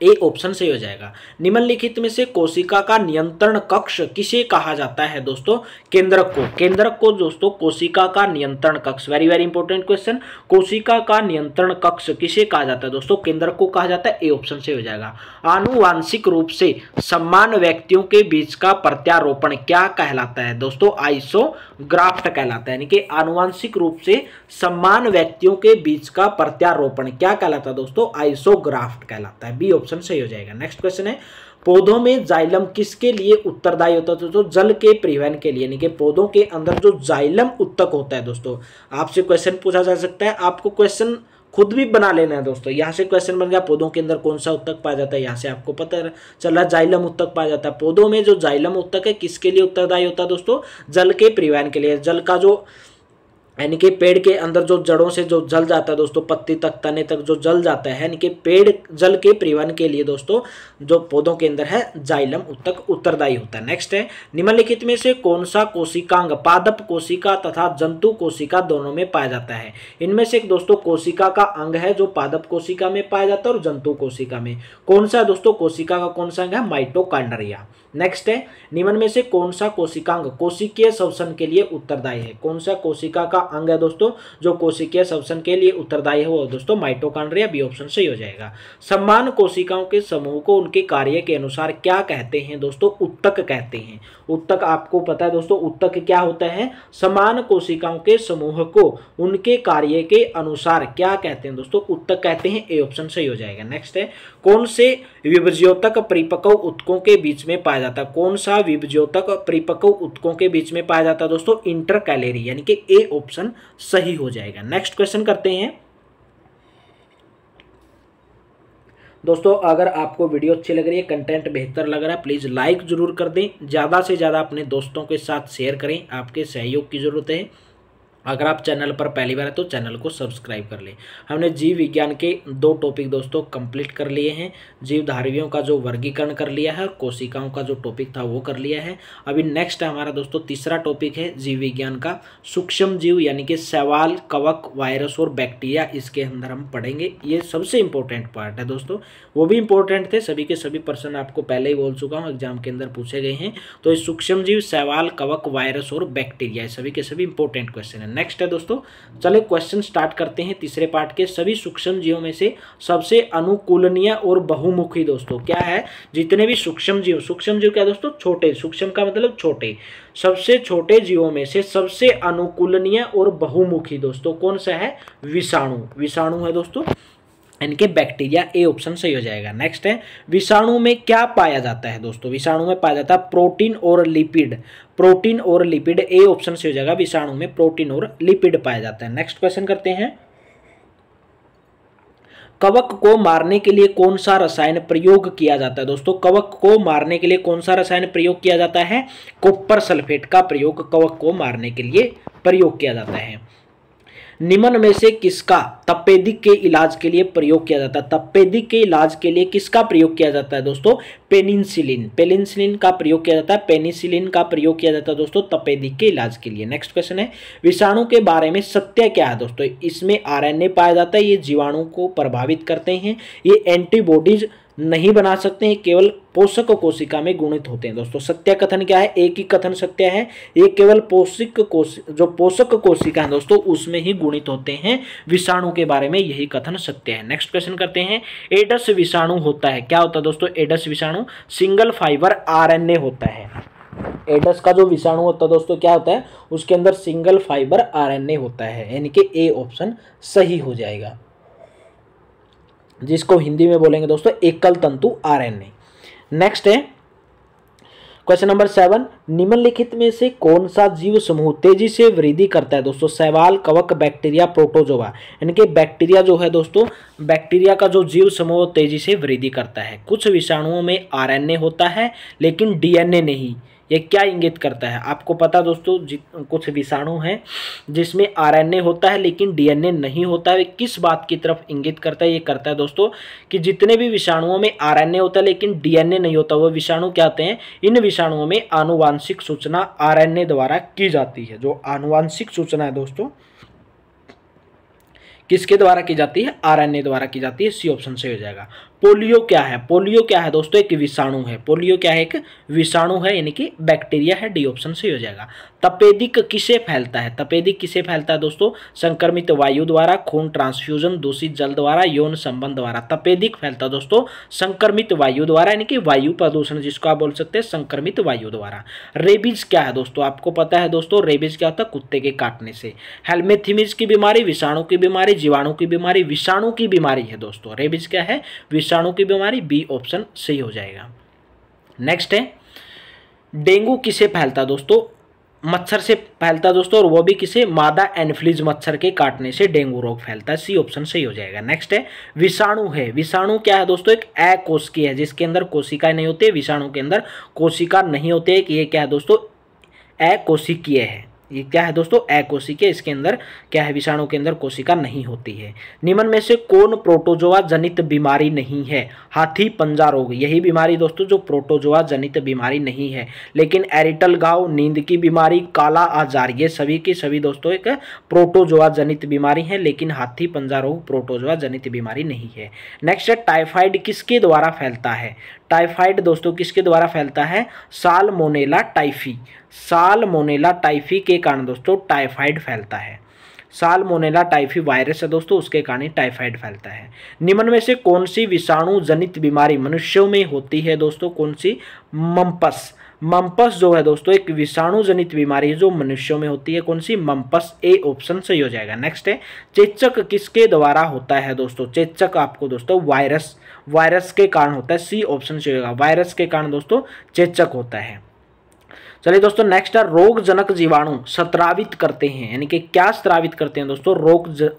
ए ऑप्शन सही हो जाएगा। निम्नलिखित में से कोशिका का नियंत्रण कक्ष किसे कहा जाता है? दोस्तों केंद्रक को। केंद्रक को दोस्तों कोशिका का नियंत्रण कक्ष, वेरी वेरी इंपॉर्टेंट क्वेश्चन। कोशिका का नियंत्रण कक्ष किसे कहा जाता है? दोस्तों केंद्रक को कहा जाता है। ए ऑप्शन सही हो जाएगा। आनुवांशिक रूप से समान व्यक्तियों के बीच का प्रत्यारोपण क्या कहलाता है? दोस्तों आइसोग्राफ्ट कहलाता है, यानी कि आनुवांशिक रूप से समान व्यक्तियों के बीच का प्रत्यारोपण क्या कहलाता है? दोस्तों आइसोग्राफ्ट कहलाता है। बी ऑप्शन सही हो जाएगा। नेक्स्ट क्वेश्चन है, पौधों में जाइलम किसके लिए उत्तरदायी होता है? तो जल के परिवहन के लिए, यानी कि पौधों के अंदर जो जाइलम उत्तक होता है दोस्तों, आपसे क्वेश्चन पूछा जा सकता है, आपको क्वेश्चन खुद भी बना लेना है दोस्तों। यहाँ से क्वेश्चन बन गया पौधों के अंदर कौन सा उत्तक पाया जाता है, यहाँ से आपको पता चला जाइलम उत्तक पाया जाता है। पौधों में जो जाइलम उत्तक है किसके लिए उत्तरदायी होता है? दोस्तों जल के परिवहन के लिए। जल का जो, यानी कि पेड़ के अंदर जो जड़ों से जो जल जाता है दोस्तों, पत्ती तक तने तक जो जल जाता है, यानी कि पेड़ जल के परिवहन के लिए दोस्तों जो पौधों के अंदर है जाइलम उत्तक उत्तरदायी होता है। नेक्स्ट है, निम्नलिखित में से कौन सा कोशिकांग पादप कोशिका तथा जंतु कोशिका दोनों में पाया जाता है? इनमें से एक दोस्तों कोशिका का अंग है जो पादप कोशिका में पाया जाता है और जंतु कोशिका में। कौन सा दोस्तों कोशिका का कौन सा अंग है? माइटोकॉन्ड्रिया। नेक्स्ट है, निम्न में से कौन सा कोशिकांग कोशिकीय श्वसन के लिए उत्तरदायी है? कौन सा कोशिका का अंग है दोस्तों जो कोशिकीय श्वसन के लिए उत्तरदायी है? वो दोस्तों माइटोकॉन्ड्रिया, बी ऑप्शन सही हो जाएगा। समान कोशिकाओं के समूह को उनके कार्य के अनुसार क्या कहते हैं दोस्तों? उत्तक कहते हैं। उत्तक आपको पता है दोस्तों, उत्तक क्या होता है? समान कोशिकाओं के समूह को उनके कार्य के अनुसार क्या कहते हैं दोस्तों? उत्तक कहते हैं। ए ऑप्शन सही हो जाएगा। नेक्स्ट है, कौन से विभज्योतक परिपक्व ऊतकों के बीच में पाया जाता है? कौन सा विभज्योतक परिपक्व ऊतकों के बीच में पाया जाता है दोस्तों? इंटरकैलेरी, यानी कि ए ऑप्शन सही हो जाएगा। नेक्स्ट क्वेश्चन करते हैं दोस्तों। अगर आपको वीडियो अच्छी लग रही है, कंटेंट बेहतर लग रहा है, प्लीज़ लाइक जरूर कर दें, ज़्यादा से ज़्यादा अपने दोस्तों के साथ शेयर करें, आपके सहयोग की ज़रूरत है। अगर आप चैनल पर पहली बार है तो चैनल को सब्सक्राइब कर लें। हमने जीव विज्ञान के 2 टॉपिक दोस्तों कंप्लीट कर लिए हैं। जीवधारियों का जो वर्गीकरण कर लिया है, कोशिकाओं का जो टॉपिक था वो कर लिया है। अभी नेक्स्ट हमारा दोस्तों तीसरा टॉपिक है जीव विज्ञान का सूक्ष्म जीव, यानी कि शैवाल, कवक, वायरस और बैक्टीरिया। इसके अंदर हम पढ़ेंगे। ये सबसे इंपॉर्टेंट पार्ट है दोस्तों, वो भी इंपॉर्टेंट थे, सभी के सभी प्रश्न आपको पहले ही बोल चुका हूँ, एग्जाम के अंदर पूछे गए हैं। तो ये सूक्ष्म जीव, शैवाल, कवक, वायरस और बैक्टीरिया, सभी के सभी इंपॉर्टेंट क्वेश्चन है। नेक्स्ट है दोस्तों, चलिए क्वेश्चन स्टार्ट करते हैं तीसरे पार्ट के। सभी सूक्ष्म जीवों में से सबसे अनुकूलनीय और बहुमुखी दोस्तों क्या है? जितने भी सूक्ष्म जीव क्या दोस्तों? छोटे, सूक्ष्म का मतलब छोटे, सबसे छोटे जीवों में से सबसे अनुकूलनीय और बहुमुखी दोस्तों कौन सा है? विषाणु। विषाणु है दोस्तों, इनके बैक्टीरिया। ए ऑप्शन सही हो जाएगा। नेक्स्ट है, विषाणु में क्या पाया जाता है दोस्तों? विषाणु में पाया जाता है प्रोटीन और लिपिड। प्रोटीन और लिपिड, ए ऑप्शन सही हो जाएगा। विषाणु में प्रोटीन और लिपिड पाया जाता है। नेक्स्ट क्वेश्चन करते हैं, कवक को मारने के लिए कौन सा रसायन प्रयोग किया जाता है दोस्तों? कवक को मारने के लिए कौन सा रसायन प्रयोग किया जाता है? कॉपर सल्फेट का प्रयोग कवक को मारने के लिए प्रयोग किया जाता है। निम्न में से किसका तपेदिक के इलाज के लिए प्रयोग किया जाता है? तपेदिक के इलाज के लिए किसका प्रयोग किया जाता है दोस्तों? पेनिसिलिन। पेनिसिलिन का प्रयोग किया जाता है। पेनिसिलिन का प्रयोग किया जाता है दोस्तों तपेदिक के इलाज के लिए। नेक्स्ट क्वेश्चन है, विषाणु के बारे में सत्य क्या है दोस्तों? इसमें आरएनए पाया जाता है, ये जीवाणु को प्रभावित करते हैं, ये एंटीबॉडीज नहीं बना सकते हैं, केवल पोषक कोशिका में गुणित होते हैं दोस्तों। सत्य कथन क्या है? एक ही कथन सत्य है, ये केवल पोषक कोशिका है दोस्तों उसमें ही गुणित होते हैं। विषाणु के बारे में यही कथन सत्य है। नेक्स्ट क्वेश्चन करते हैं, एडस विषाणु होता है, क्या होता है दोस्तों? एडस विषाणु सिंगल फाइबर आरएनए होता है। एडस का जो विषाणु होता है दोस्तों क्या होता है? उसके अंदर सिंगल फाइबर आरएनए होता है, यानी कि ए ऑप्शन सही हो जाएगा, जिसको हिंदी में बोलेंगे दोस्तों एकल तंतु आरएनए। नेक्स्ट है क्वेश्चन नंबर 7, निम्नलिखित में से कौन सा जीव समूह तेजी से वृद्धि करता है दोस्तों? शैवाल, कवक, बैक्टीरिया, प्रोटोजोआ। इनके बैक्टीरिया जो है दोस्तों, बैक्टीरिया का जो जीव समूह तेजी से वृद्धि करता है। कुछ विषाणुओं में आरएनए होता है लेकिन डीएनए नहीं। ये क्या इंगित करता है? आपको पता दोस्तों, कुछ विषाणु हैं जिसमें आरएनए होता है लेकिन डीएनए नहीं होता है। किस बात की तरफ इंगित करता है? ये करता है दोस्तों कि जितने भी विषाणुओं में आरएनए होता है लेकिन डीएनए नहीं होता, वो विषाणु क्या होते हैं? इन विषाणुओं में आनुवांशिक सूचना आरएनए द्वारा की जाती है। जो आनुवांशिक सूचना है दोस्तों किसके द्वारा की जाती है? आरएनए द्वारा की जाती है। सी ऑप्शन सही हो जाएगा। पोलियो क्या है? पोलियो क्या है दोस्तों? एक विषाणु है। पोलियो क्या है? एक विषाणु है, यानी कि बैक्टीरिया है। डी ऑप्शन सही हो जाएगा। तपेदिक किसे फैलता है? तपेदिक किसे फैलता है दोस्तों? संक्रमित वायु द्वारा, खून ट्रांसफ्यूजन, दूषित जल द्वारा, यौन संबंध द्वारा। तपेदिक फैलता है दोस्तों संक्रमित वायु द्वारा, यानी कि वायु प्रदूषण जिसको आप बोल सकते हैं संक्रमित वायु द्वारा। रेबीज क्या है दोस्तों? आपको पता है दोस्तों रेबीज क्या होता है? कुत्ते के काटने से। हेलमेंथीमिस की बीमारी, विषाणु की बीमारी, जीवाणु की बीमारी, विषाणु की बीमारी है दोस्तों। रेबीज क्या है? विषाणु की बीमारी। बी ऑप्शन सही हो जाएगा। नेक्स्ट है, डेंगू किसे फैलता है दोस्तों? मच्छर से फैलता है दोस्तों, और वो भी किसे? मादा एनफ्लूएंजा मच्छर के काटने से डेंगू रोग फैलता है। सी ऑप्शन सही हो जाएगा। नेक्स्ट है, विषाणु है। विषाणु क्या है दोस्तों? एक अकोशिकीय है, जिसके अंदर कोशिकाएं नहीं होती। विषाणु के अंदर कोशिका नहीं होती है। ये क्या है दोस्तों? अकोशिकीय है। ये क्या है दोस्तों? अकोशिकीय। इसके अंदर क्या है? विषाणु के अंदर कोशिका नहीं होती है। निम्न में से कौन प्रोटोजोआ जनित बीमारी नहीं है? हाथी पंजा रोग, यही बीमारी दोस्तों जो प्रोटोजोआ जनित बीमारी नहीं है। लेकिन एरिटल घाव, नींद की बीमारी, काला आजार, ये सभी की सभी दोस्तों एक प्रोटोजोआ जनित बीमारी है, लेकिन हाथी पंजा रोग प्रोटोजोआ जनित बीमारी नहीं है। नेक्स्ट है, टाइफाइड किसके द्वारा फैलता है? टाइफाइड दोस्तों किसके द्वारा फैलता है? Salmonella typhi. साल्मोनेला टाइफी के कारण दोस्तों टाइफाइड फैलता है। साल्मोनेला टाइफी वायरस है दोस्तों, उसके कारण टाइफाइड फैलता है। निम्न में से कौन सी विषाणु जनित बीमारी मनुष्यों में होती है दोस्तों? कौन सी? मम्पस। मम्पस जो है दोस्तों एक विषाणु जनित बीमारी है जो मनुष्यों में होती है। कौन सी? मम्पस। ए ऑप्शन सही हो जाएगा। नेक्स्ट है, चेचक किसके द्वारा होता है दोस्तों? चेचक आपको दोस्तों वायरस के कारण होता है। सी ऑप्शन सही होगा, वायरस के कारण दोस्तों चेचक होता है। चलिए दोस्तों नेक्स्ट है, रोग जनक जीवाणु स्रावित करते हैं, यानी कि क्या स्रावित करते हैं दोस्तों?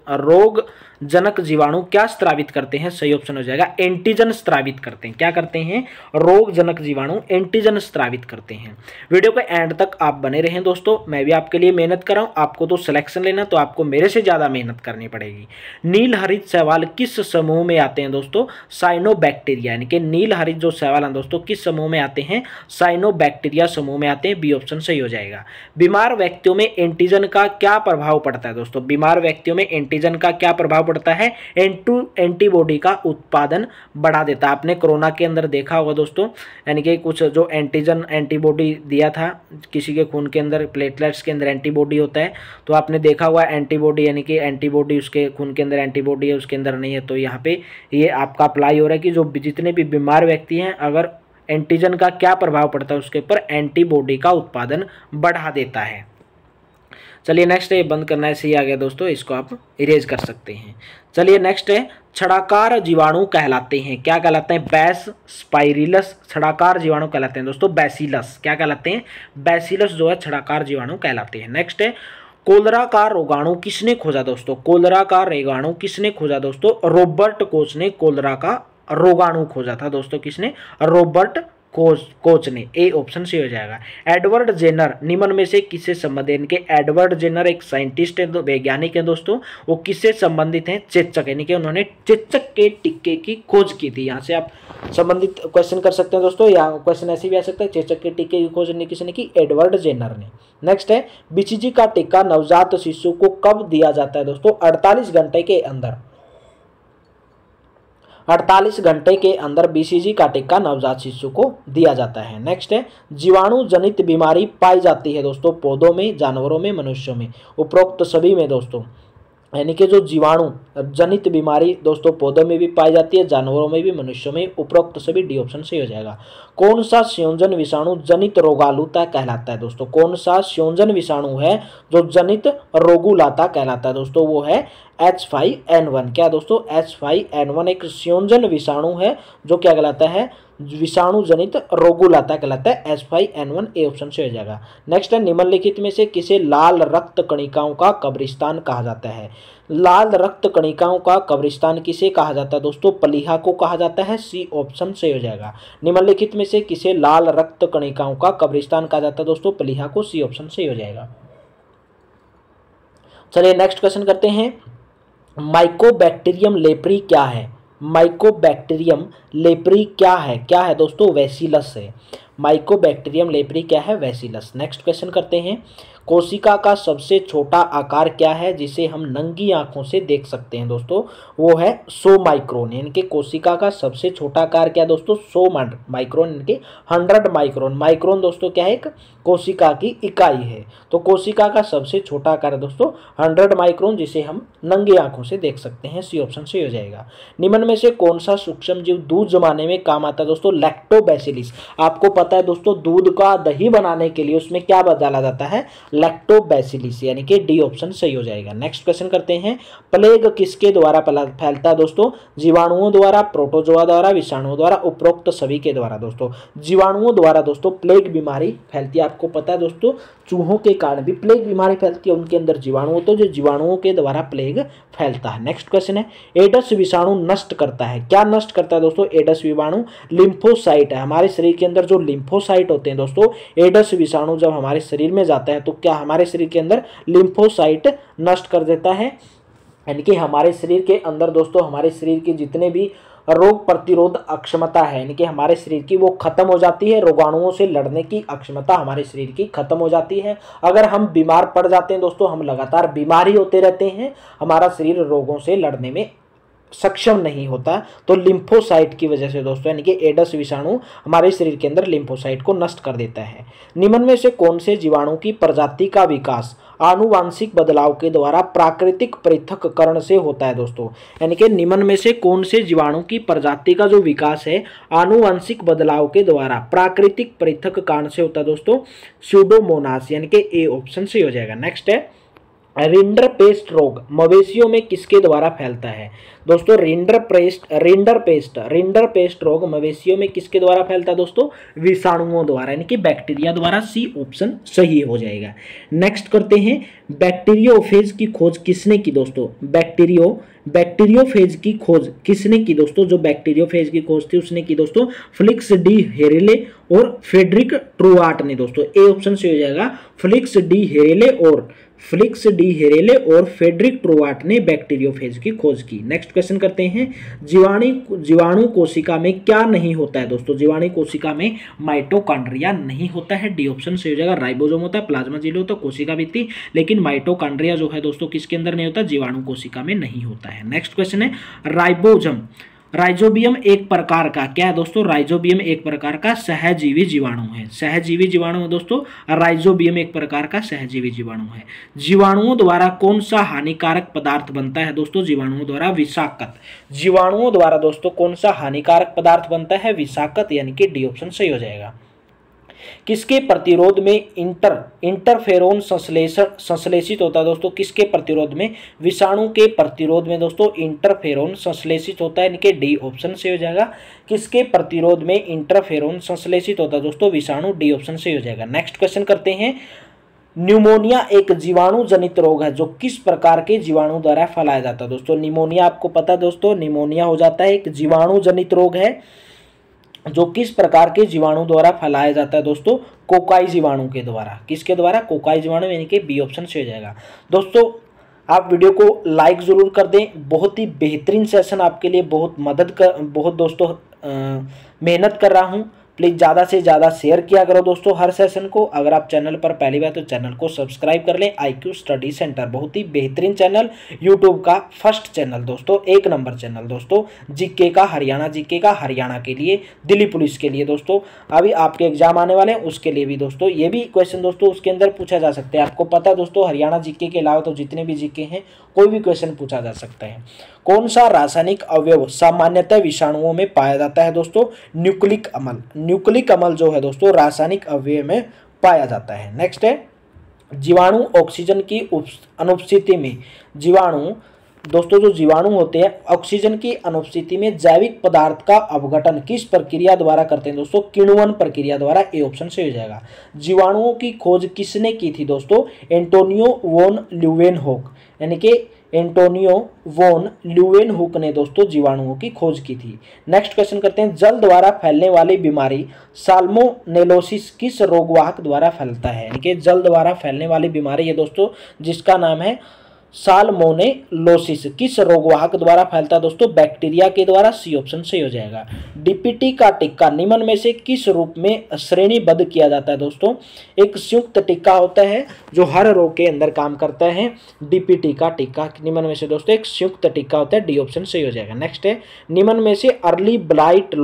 रोग जनक जीवाणु क्या स्रावित करते हैं? सही ऑप्शन हो जाएगा एंटीजन स्रावित करते हैं। क्या करते हैं? रोग जनक जीवाणु एंटीजन स्रावित करते हैं। वीडियो के एंड तक आप बने रहें दोस्तों, मैं भी आपके लिए मेहनत कर रहा हूं। आपको तो सिलेक्शन लेना तो आपको मेरे से ज्यादा मेहनत करनी पड़ेगी। नील हरित शैवाल किस समूह में आते हैं दोस्तों? साइनोबैक्टीरिया, यानी कि नील हरित जो शैवाल हैं दोस्तों किस समूह में आते हैं? साइनोबैक्टीरिया समूह में आते हैं। बी ऑप्शन सही हो जाएगा। बीमार व्यक्तियों में एंटीजन का क्या प्रभाव पड़ता है दोस्तों? बीमार व्यक्तियों में एंटीजन का क्या प्रभाव पड़ता है? एंटीबॉडी का उत्पादन बढ़ा देता है। आपने कोरोना के अंदर देखा होगा दोस्तों, यानी कि कुछ जो एंटीबॉडी दिया था किसी के खून के अंदर, प्लेटलेट्स के अंदर एंटीबॉडी होता है, तो आपने देखा हुआ एंटीबॉडी, यानी कि एंटीबॉडी उसके खून के अंदर एंटीबॉडी है, उसके अंदर नहीं है। तो यहाँ पे ये आपका अप्लाई हो रहा है कि जो जितने भी बीमार व्यक्ति हैं, अगर एंटीजन का क्या प्रभाव पड़ता है उसके ऊपर? एंटीबॉडी का उत्पादन बढ़ा देता है। चलिए नेक्स्ट है, बंद करना है, सही आ गया दोस्तों, इसको आप इरेज कर सकते हैं। चलिए नेक्स्ट है, छड़ाकार जीवाणु कहलाते हैं, क्या कहलाते हैं? बैस स्पाइरिलस छड़ाकार जीवाणु कहलाते हैं दोस्तों। बैसिलस क्या कहलाते हैं? बैसिलस जो है छड़ाकार जीवाणु कहलाते हैं। नेक्स्ट है, कोलरा का रोगाणु किसने खोजा दोस्तों? कोलरा का रोगाणु किसने खोजा दोस्तों? रॉबर्ट कोच ने कोलरा का रोगाणु खोजा था दोस्तों। किसने? रॉबर्ट कोच ने। ए ऑप्शन से हो जाएगा। एडवर्ड जेनर निम्न में से किससे संबंधित? इनके एडवर्ड जेनर एक साइंटिस्ट है, वैज्ञानिक है दोस्तों। वो किससे संबंधित हैं? चेचक, यानी कि उन्होंने चेचक के टीके की खोज की थी। यहाँ से आप संबंधित क्वेश्चन कर सकते हैं दोस्तों, या क्वेश्चन ऐसे भी आ सकता है, चेचक के टीके की खोज किसने की? एडवर्ड जेनर ने। नेक्स्ट है, बीसीजी का टीका नवजात शिशु को कब दिया जाता है दोस्तों? 48 घंटे के अंदर। 48 घंटे के अंदर बीसीजी का टीका नवजात शिशु को दिया जाता है। नेक्स्ट है, जीवाणु जनित बीमारी पाई जाती है दोस्तों पौधों में, जानवरों में, मनुष्यों में। उपरोक्त सभी में दोस्तों, यानी कि जो जीवाणु जनित बीमारी दोस्तों पौधों में भी पाई जाती है, जानवरों में भी, मनुष्यों में। उपरोक्त सभी डी ऑप्शन सही हो जाएगा। कौन सा संयोजन विषाणु जनित रोगालुता कहलाता है दोस्तों? कौन सा संयोजन विषाणु है जो जनित रोगुलाता कहलाता है दोस्तों? वो है H5N1। क्या दोस्तों? H5N1 एक संयोजन विषाणु है जो क्या कहलाता है? विषाणु जनित रोगुलाता कहलाता है। H5N1 ए ऑप्शन से हो जाएगा। नेक्स्ट है, निम्नलिखित में से किसे लाल रक्त कणिकाओं का कब्रिस्तान कहा जाता है? लाल रक्त कणिकाओं का कब्रिस्तान किसे कहा जाता है दोस्तों? प्लीहा को कहा जाता है। सी ऑप्शन से हो जाएगा। निम्नलिखित में से किसे लाल रक्त कणिकाओं का कब्रिस्तान कहा जाता है दोस्तों? प्लीहा को। सी ऑप्शन से हो जाएगा। चलिए नेक्स्ट क्वेश्चन करते हैं, माइकोबैक्टीरियम लेप्री क्या है? माइकोबैक्टीरियम लेप्री क्या है? क्या है दोस्तों? बैसिलस है। माइकोबैक्टीरियम लेप्री क्या है? बैसिलस। नेक्स्ट क्वेश्चन करते हैं, कोशिका का सबसे छोटा आकार क्या है जिसे हम नंगी आंखों से देख सकते हैं दोस्तों? वो है 100 माइक्रोन। यानी कि कोशिका का सबसे छोटा आकार क्या है दोस्तों? 100 माइक्रोन, यानी कि 100 माइक्रोन। माइक्रोन दोस्तों क्या है? एक कोशिका की इकाई है। तो कोशिका का सबसे छोटा आकार है दोस्तों 100 माइक्रोन, जिसे हम नंगी आंखों से देख सकते हैं। सी ऑप्शन से हो जाएगा। निम्न में से कौन सा सूक्ष्म जीव दूध जमाने में काम आता है दोस्तों? लैक्टोबैसिलस। आपको पता है दोस्तों, दूध का दही बनाने के लिए उसमें क्या डाला जाता है? लैक्टोबैसिलस, यानी कि डी ऑप्शन सही हो जाएगा। नेक्स्ट क्वेश्चन करते हैं, प्लेग किसके द्वारा फैलता है दोस्तों? जीवाणुओं द्वारा, प्रोटोजोआ द्वारा, विषाणुओं द्वारा। उपरोक्त सभी के द्वारा दोस्तों। जीवाणुओं द्वारा दोस्तों प्लेग बीमारी फैलती है। आपको पता है दोस्तों, चूहों के कारण भी प्लेग बीमारी फैलती है, उनके अंदर जीवाणु होते हैं, जो जीवाणुओं के द्वारा प्लेग फैलता है। नेक्स्ट क्वेश्चन है, एडस विषाणु नष्ट करता है, क्या नष्ट करता है दोस्तों? एडस विषाणु लिम्फोसाइट है। हमारे शरीर के अंदर जो लिम्फोसाइट होते हैं दोस्तों, एडस विषाणु जब हमारे शरीर में जाता है तो क्या हमारे शरीर के अंदर लिम्फोसाइट नष्ट कर देता है। यानी कि हमारे शरीर के अंदर दोस्तों, हमारे शरीर के जितने भी रोग प्रतिरोध अक्षमता है, यानी कि हमारे शरीर की, वो खत्म हो जाती है। रोगाणुओं से लड़ने की अक्षमता हमारे शरीर की खत्म हो जाती है। अगर हम बीमार पड़ जाते हैं दोस्तों, हम लगातार बीमार ही होते रहते हैं, हमारा शरीर रोगों से लड़ने में सक्षम नहीं होता, तो लिम्फोसाइट की वजह से दोस्तों, यानी कि एडस विषाणु हमारे शरीर के अंदर लिम्फोसाइट को नष्ट कर देता है। निम्न में से कौन से जीवाणु की प्रजाति का विकास आनुवांशिक बदलाव के द्वारा प्राकृतिक पृथक्करण से होता है दोस्तों? यानी कि निम्न में से कौन से जीवाणु की प्रजाति का जो विकास है आनुवांशिक बदलाव के द्वारा प्राकृतिक पृथक्करण से होता है दोस्तों? स्यूडोमोनास, यानी कि ए ऑप्शन सही हो जाएगा। नेक्स्ट है रिंडरपेस्ट रोग मवेशियों में किसके द्वारा फैलता है? दोस्तों रिंडरपेस्ट रोग मवेशियों में किसके द्वारा फैलता है दोस्तों? विषाणुओं द्वारा, यानी कि बैक्टीरिया द्वारा। सी ऑप्शन सही हो जाएगा। नेक्स्ट करते हैं बैक्टीरियोफेज की खोज किसने की दोस्तों? बैक्टीरियोफेज की खोज किसने की दोस्तों? जो बैक्टीरियोफेज की खोज थी उसने की दोस्तों फ्लिक्स डी हेरेले और फ्रेडरिक ट्रूआर्ट ने दोस्तों। ए ऑप्शन से हो जाएगा। फ्लिक्स डी हेरेले और फ्रेडरिक ट्रूआर्ट ने बैक्टीरियोफेज की खोज की। नेक्स्ट क्वेश्चन करते हैं जीवाणु कोशिका में क्या नहीं होता है दोस्तों? जीवाणु कोशिका में माइटोकॉन्ड्रिया नहीं होता है। डी ऑप्शन से हो जाएगा। राइबोसोम होता है, प्लाज्मा झिल्ली होता है, कोशिका भित्ति, लेकिन माइटोकॉन्ड्रिया जो है दोस्तों किसके अंदर नहीं होता? जीवाणु कोशिका में नहीं होता है। नेक्स्ट क्वेश्चन है राइजोबियम एक प्रकार का क्या है दोस्तों? राइजोबियम एक प्रकार का सहजीवी जीवाणु है। सहजीवी जीवाणु है दोस्तों, राइजोबियम एक प्रकार का सहजीवी जीवाणु है। जीवाणुओं द्वारा कौन सा हानिकारक पदार्थ बनता है दोस्तों? जीवाणुओं द्वारा विषाक्त। जीवाणुओं द्वारा दोस्तों कौन सा हानिकारक पदार्थ बनता है? विषाक्त, यानी कि डी ऑप्शन सही हो जाएगा। किसके प्रतिरोध में इंटरफेरोन संश्लेषित होता है दोस्तों? किसके प्रतिरोध में? विषाणु के प्रतिरोध में दोस्तों इंटरफेरोन संश्लेषित होता है, यानी कि डी ऑप्शन से हो जाएगा। किसके प्रतिरोध में इंटरफेरोन संश्लेषित होता है दोस्तों? विषाणु, डी ऑप्शन से हो जाएगा। नेक्स्ट क्वेश्चन करते हैं न्यूमोनिया एक जीवाणु जनित रोग है जो किस प्रकार के जीवाणु द्वारा फैलाया जाता है दोस्तों? निमोनिया आपको पता है दोस्तों, निमोनिया हो जाता है एक जीवाणु जनित रोग है जो किस प्रकार के जीवाणु द्वारा फैलाया जाता है दोस्तों? कोकाई जीवाणु के द्वारा। किसके द्वारा? कोकाई जीवाणु, यानी कि बी ऑप्शन से हो जाएगा। दोस्तों आप वीडियो को लाइक जरूर कर दें। बहुत ही बेहतरीन सेशन आपके लिए बहुत दोस्तों मेहनत कर रहा हूं। प्लीज़ ज़्यादा से ज़्यादा शेयर किया करो दोस्तों हर सेशन को। अगर आप चैनल पर पहली बार तो चैनल को सब्सक्राइब कर लें। IQ स्टडी सेंटर बहुत ही बेहतरीन चैनल, यूट्यूब का फर्स्ट चैनल दोस्तों, 1 नंबर चैनल दोस्तों। जीके का हरियाणा के लिए, दिल्ली पुलिस के लिए दोस्तों। अभी आपके एग्जाम आने वाले हैं उसके लिए भी दोस्तों ये भी क्वेश्चन दोस्तों उसके अंदर पूछा जा सकता है। आपको पता है दोस्तों हरियाणा जीके के अलावा तो जितने भी जीके हैं कोई भी क्वेश्चन पूछा जा सकता है। कौन सा रासायनिक अवयव सामान्यतः विषाणुओं में पाया जाता है दोस्तों? न्यूक्लिक अम्ल जो है दोस्तों रासायनिक अवयव में पाया जाता है। नेक्स्ट है जीवाणु ऑक्सीजन की अनुपस्थिति में दोस्तों जो जीवाणु होते हैं ऑक्सीजन की अनुपस्थिति में जैविक पदार्थ का अपघटन किस प्रक्रिया द्वारा करते हैं दोस्तों? किण्वन प्रक्रिया द्वारा। ए ऑप्शन से हो जाएगा। जीवाणुओं की खोज किसने की थी दोस्तों? एंटोनियो वॉन ल्यूवेनहोक, यानी कि एंटोनियो वॉन ल्यूवेनहुक ने दोस्तों जीवाणुओं की खोज की थी। नेक्स्ट क्वेश्चन करते हैं जल द्वारा फैलने वाली बीमारी साल्मोनेलोसिस किस रोगवाहक द्वारा फैलता है? यानी कि जल द्वारा फैलने वाली बीमारी है दोस्तों जिसका नाम है साल्मोनेलोसिस। किस रोगवाहक द्वारा फैलता है दोस्तों? बैक्टीरिया के द्वारा। सी ऑप्शन सही हो जाएगा। डीपीटी का टिक्का निम्न में से किस रूप में श्रेणीबद्ध किया जाता है दोस्तों? एक संयुक्त टिक्का होता है जो हर रोग के अंदर काम करता है। डीपीटी का टिक्का निम्न में से दोस्तों एक संयुक्त टिक्का होता है। डी ऑप्शन सही हो जाएगा। नेक्स्ट है निम्न में से अर्ली ब्लाइट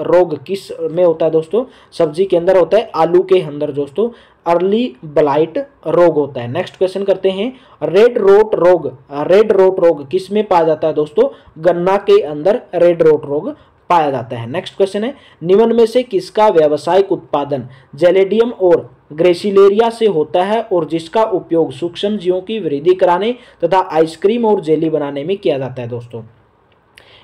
रोग किस में होता है दोस्तों? सब्जी के अंदर होता है, आलू के अंदर दोस्तों अर्ली ब्लाइट रोग होता है। नेक्स्ट क्वेश्चन करते हैं रेड रोट रोग किस में पाया जाता है दोस्तों? गन्ना के अंदर रेड रोट रोग पाया जाता है। नेक्स्ट क्वेश्चन है निम्न में से किसका व्यावसायिक उत्पादन जेलेडियम और ग्रेसिलेरिया से होता है और जिसका उपयोग सूक्ष्म जीवों की वृद्धि कराने तथा आइसक्रीम और जेली बनाने में किया जाता है दोस्तों?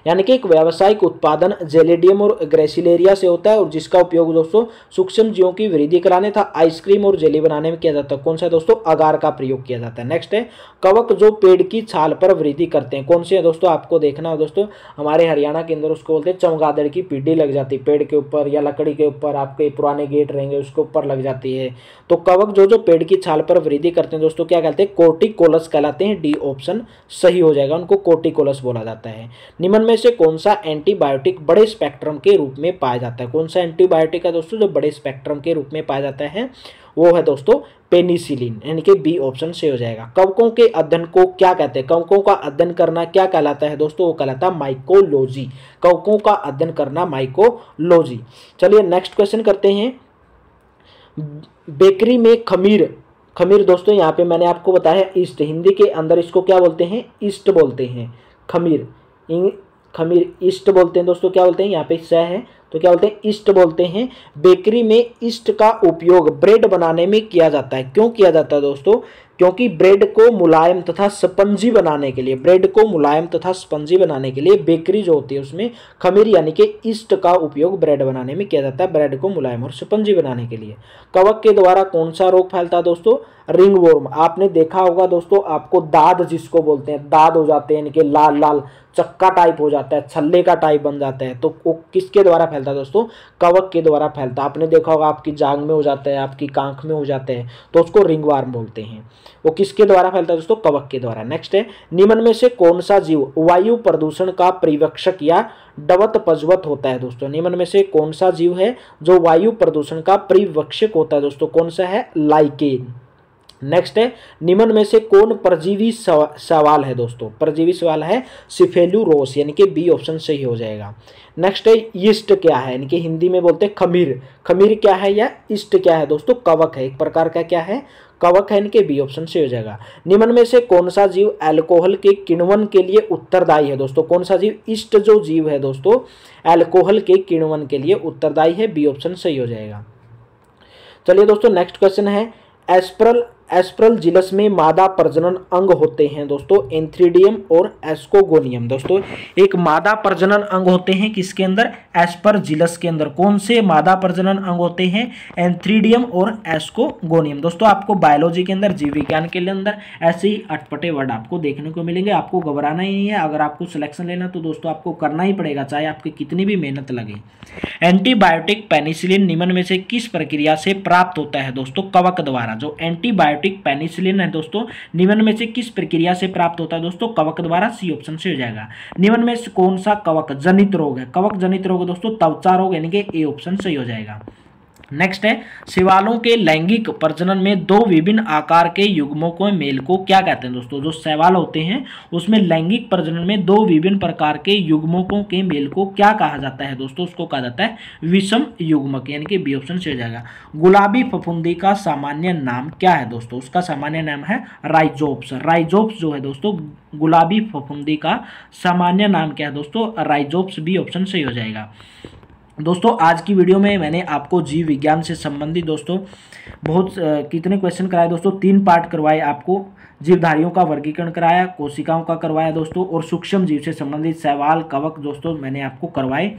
यानी कि एक व्यावसायिक उत्पादन जेलेडियम और ग्रेसिलेरिया से होता है और जिसका उपयोग दोस्तों सूक्ष्म जीवों की वृद्धि कराने तथा आइसक्रीम और जेली बनाने में किया जाता है। कौन सा दोस्तों? अगार का प्रयोग किया जाता है। नेक्स्ट है कवक जो पेड़ की छाल पर वृद्धि करते हैं। कौन से है दोस्तों? आपको देखना है दोस्तों हमारे हरियाणा के अंदर उसको बोलते हैं चमगादड़ की पीढ़ी लग जाती है पेड़ के ऊपर या लकड़ी के ऊपर, आपके पुराने गेट रहेंगे उसके ऊपर लग जाती है। तो कवक जो पेड़ की छाल पर वृद्धि करते हैं दोस्तों क्या कहते हैं? कोर्टिकोलस कहलाते हैं। डी ऑप्शन सही हो जाएगा, उनको कोर्टिकोलस बोला जाता है। निम्न में में से कौन सा एंटीबायोटिक बड़े स्पेक्ट्रम के रूप में पाया जाता है? कौन सा एंटीबायोटिक है दोस्तों जो बड़े स्पेक्ट्रम के रूप में पाया जाता है? वो है दोस्तों पेनिसिलिन, यानी कि बी ऑप्शन से हो जाएगा। कवकों के अध्ययन को क्या कहते हैं? कवकों का अध्ययन करना क्या कहलाता है दोस्तों? वो कहलाता है माइकोलॉजी। कवकों का अध्ययन करना माइकोलॉजी। चलिए नेक्स्ट क्वेश्चन करते हैं। बेकरी में खमीर दोस्तों यहाँ पे मैंने आपको बताया है ईस्ट, हिंदी के अंदर इसको क्या बोलते हैं? ईस्ट बोलते हैं। खमीर ईस्ट बोलते हैं दोस्तों। क्या बोलते हैं? यहाँ पे स है तो क्या बोलते हैं? ईस्ट बोलते हैं। बेकरी में ईस्ट का उपयोग ब्रेड बनाने में किया जाता है। क्यों किया जाता है दोस्तों? क्योंकि ब्रेड को मुलायम तथा स्पंजी बनाने के लिए, बेकरी जो होती है उसमें खमीर यानी कि ईस्ट का उपयोग ब्रेड बनाने में किया जाता है, ब्रेड को मुलायम और स्पंजी बनाने के लिए। कवक के द्वारा कौन सा रोग फैलता है दोस्तों? रिंगवॉर्म। आपने देखा होगा दोस्तों, आपको दाद जिसको बोलते हैं, दाद हो जाते हैं, यानी कि लाल लाल चक्का टाइप हो जाता है, छल्ले का टाइप बन जाता है, तो वो किसके द्वारा फैलता है दोस्तों? कवक के द्वारा फैलता है। आपने देखा होगा आपकी जांघ में हो जाता है, आपकी कांख में हो जाते हैं, तो उसको रिंगवर्म बोलते हैं। वो किसके द्वारा फैलता है दोस्तों? कवक के द्वारा। नेक्स्ट है, निम्न में से कौन सा जीव वायु प्रदूषण का परिवक्षक या डवत पजवत होता है दोस्तों? निम्न में से कौन सा जीव है जो वायु प्रदूषण का परिवक्षक होता है दोस्तों? कौन सा है? लाइकेन। नेक्स्ट है, निम्न में से कौन परजीवी सवाल है दोस्तों? परजीवी सवाल है सिफेलुरोस, यानी कि बी ऑप्शन सही हो जाएगा। नेक्स्ट है, यीस्ट क्या है? यानी कि हिंदी में बोलते हैं खमीर। खमीर क्या है या यीस्ट क्या है दोस्तों? कवक है, एक प्रकार का क्या है? कवक है, इनके बी ऑप्शन से हो जाएगा। निम्न में से कौन सा जीव अल्कोहल के किण्वन के लिए उत्तरदायी है दोस्तों? कौन सा जीव? ईस्ट जो जीव है दोस्तों अल्कोहल के किण्वन के लिए उत्तरदायी है, बी ऑप्शन सही हो जाएगा। चलिए दोस्तों नेक्स्ट क्वेश्चन है, एस्परल जिलस में मादा प्रजनन अंग होते हैं दोस्तों एंथ्रीडियम और एस्कोगोनियम। दोस्तों एक मादा प्रजनन अंग होते हैं किसके अंदर? एस्परजिलस के अंदर। कौन से मादा प्रजनन अंग होते हैं? एंथ्रीडियम और एस्कोगोनियम। दोस्तों आपको बायोलॉजी के अंदर, जीव विज्ञान के अंदर ऐसे ही अटपटे वर्ड आपको देखने को मिलेंगे। आपको घबराना ही नहीं है। अगर आपको सिलेक्शन लेना तो दोस्तों आपको करना ही पड़ेगा, चाहे आपकी कितनी भी मेहनत लगे। एंटीबायोटिक पेनिसिलिन निम्न में से किस प्रक्रिया से प्राप्त होता है दोस्तों? कवक द्वारा। जो एंटीबायोटिक पेनिसिलिन है दोस्तों निम्न में से किस प्रक्रिया से प्राप्त होता है दोस्तों? कवक द्वारा, सी ऑप्शन से हो जाएगा। निम्न में से कौन सा कवक जनित रोग है? कवक जनित रोग दोस्तों त्वचा रोग, यानी कि ए ऑप्शन सही हो जाएगा। नेक्स्ट है, शैवालों के लैंगिक प्रजनन में दो विभिन्न आकार के युग्मों को मेल को क्या कहते हैं दोस्तों? जो शैवाल होते हैं उसमें लैंगिक प्रजनन में दो विभिन्न प्रकार के युग्मों के मेल को क्या कहा जाता है दोस्तों? उसको कहा जाता है विषम युग्मक, यानी कि बी ऑप्शन से हो जाएगा। गुलाबी फफूंदी का सामान्य नाम क्या है दोस्तों? उसका सामान्य नाम है राइजोप्स। राइजोप्स जो है दोस्तों गुलाबी फफूंदी का सामान्य नाम क्या है दोस्तों? राइजोप्स, बी ऑप्शन सही हो जाएगा। दोस्तों आज की वीडियो में मैंने आपको जीव विज्ञान से संबंधित दोस्तों बहुत कितने क्वेश्चन कराए दोस्तों? 3 पार्ट करवाए आपको। जीवधारियों का वर्गीकरण कराया, कोशिकाओं का करवाया दोस्तों, और सूक्ष्म जीव से संबंधित शैवाल, कवक दोस्तों मैंने आपको करवाए,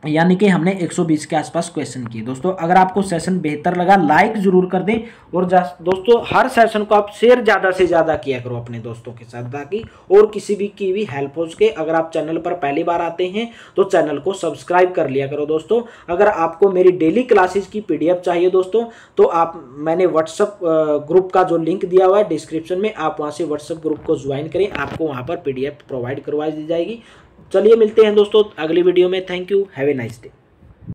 यानी कि हमने 120 के आसपास क्वेश्चन किए। दोस्तों अगर आपको सेशन बेहतर लगा लाइक जरूर कर दें, और दोस्तों हर सेशन को आप शेयर ज़्यादा से ज़्यादा किया करो अपने दोस्तों के साथ, ताकि और किसी भी की भी हेल्प हो सके। अगर आप चैनल पर पहली बार आते हैं तो चैनल को सब्सक्राइब कर लिया करो दोस्तों। अगर आपको मेरी डेली क्लासेस की PDF चाहिए दोस्तों तो मैंने व्हाट्सअप ग्रुप का जो लिंक दिया हुआ है डिस्क्रिप्शन में, आप वहाँ से व्हाट्सअप ग्रुप को ज्वाइन करें, आपको वहाँ पर PDF प्रोवाइड करवा दी जाएगी। चलिए मिलते हैं दोस्तों अगली वीडियो में। Thank you, have a nice day.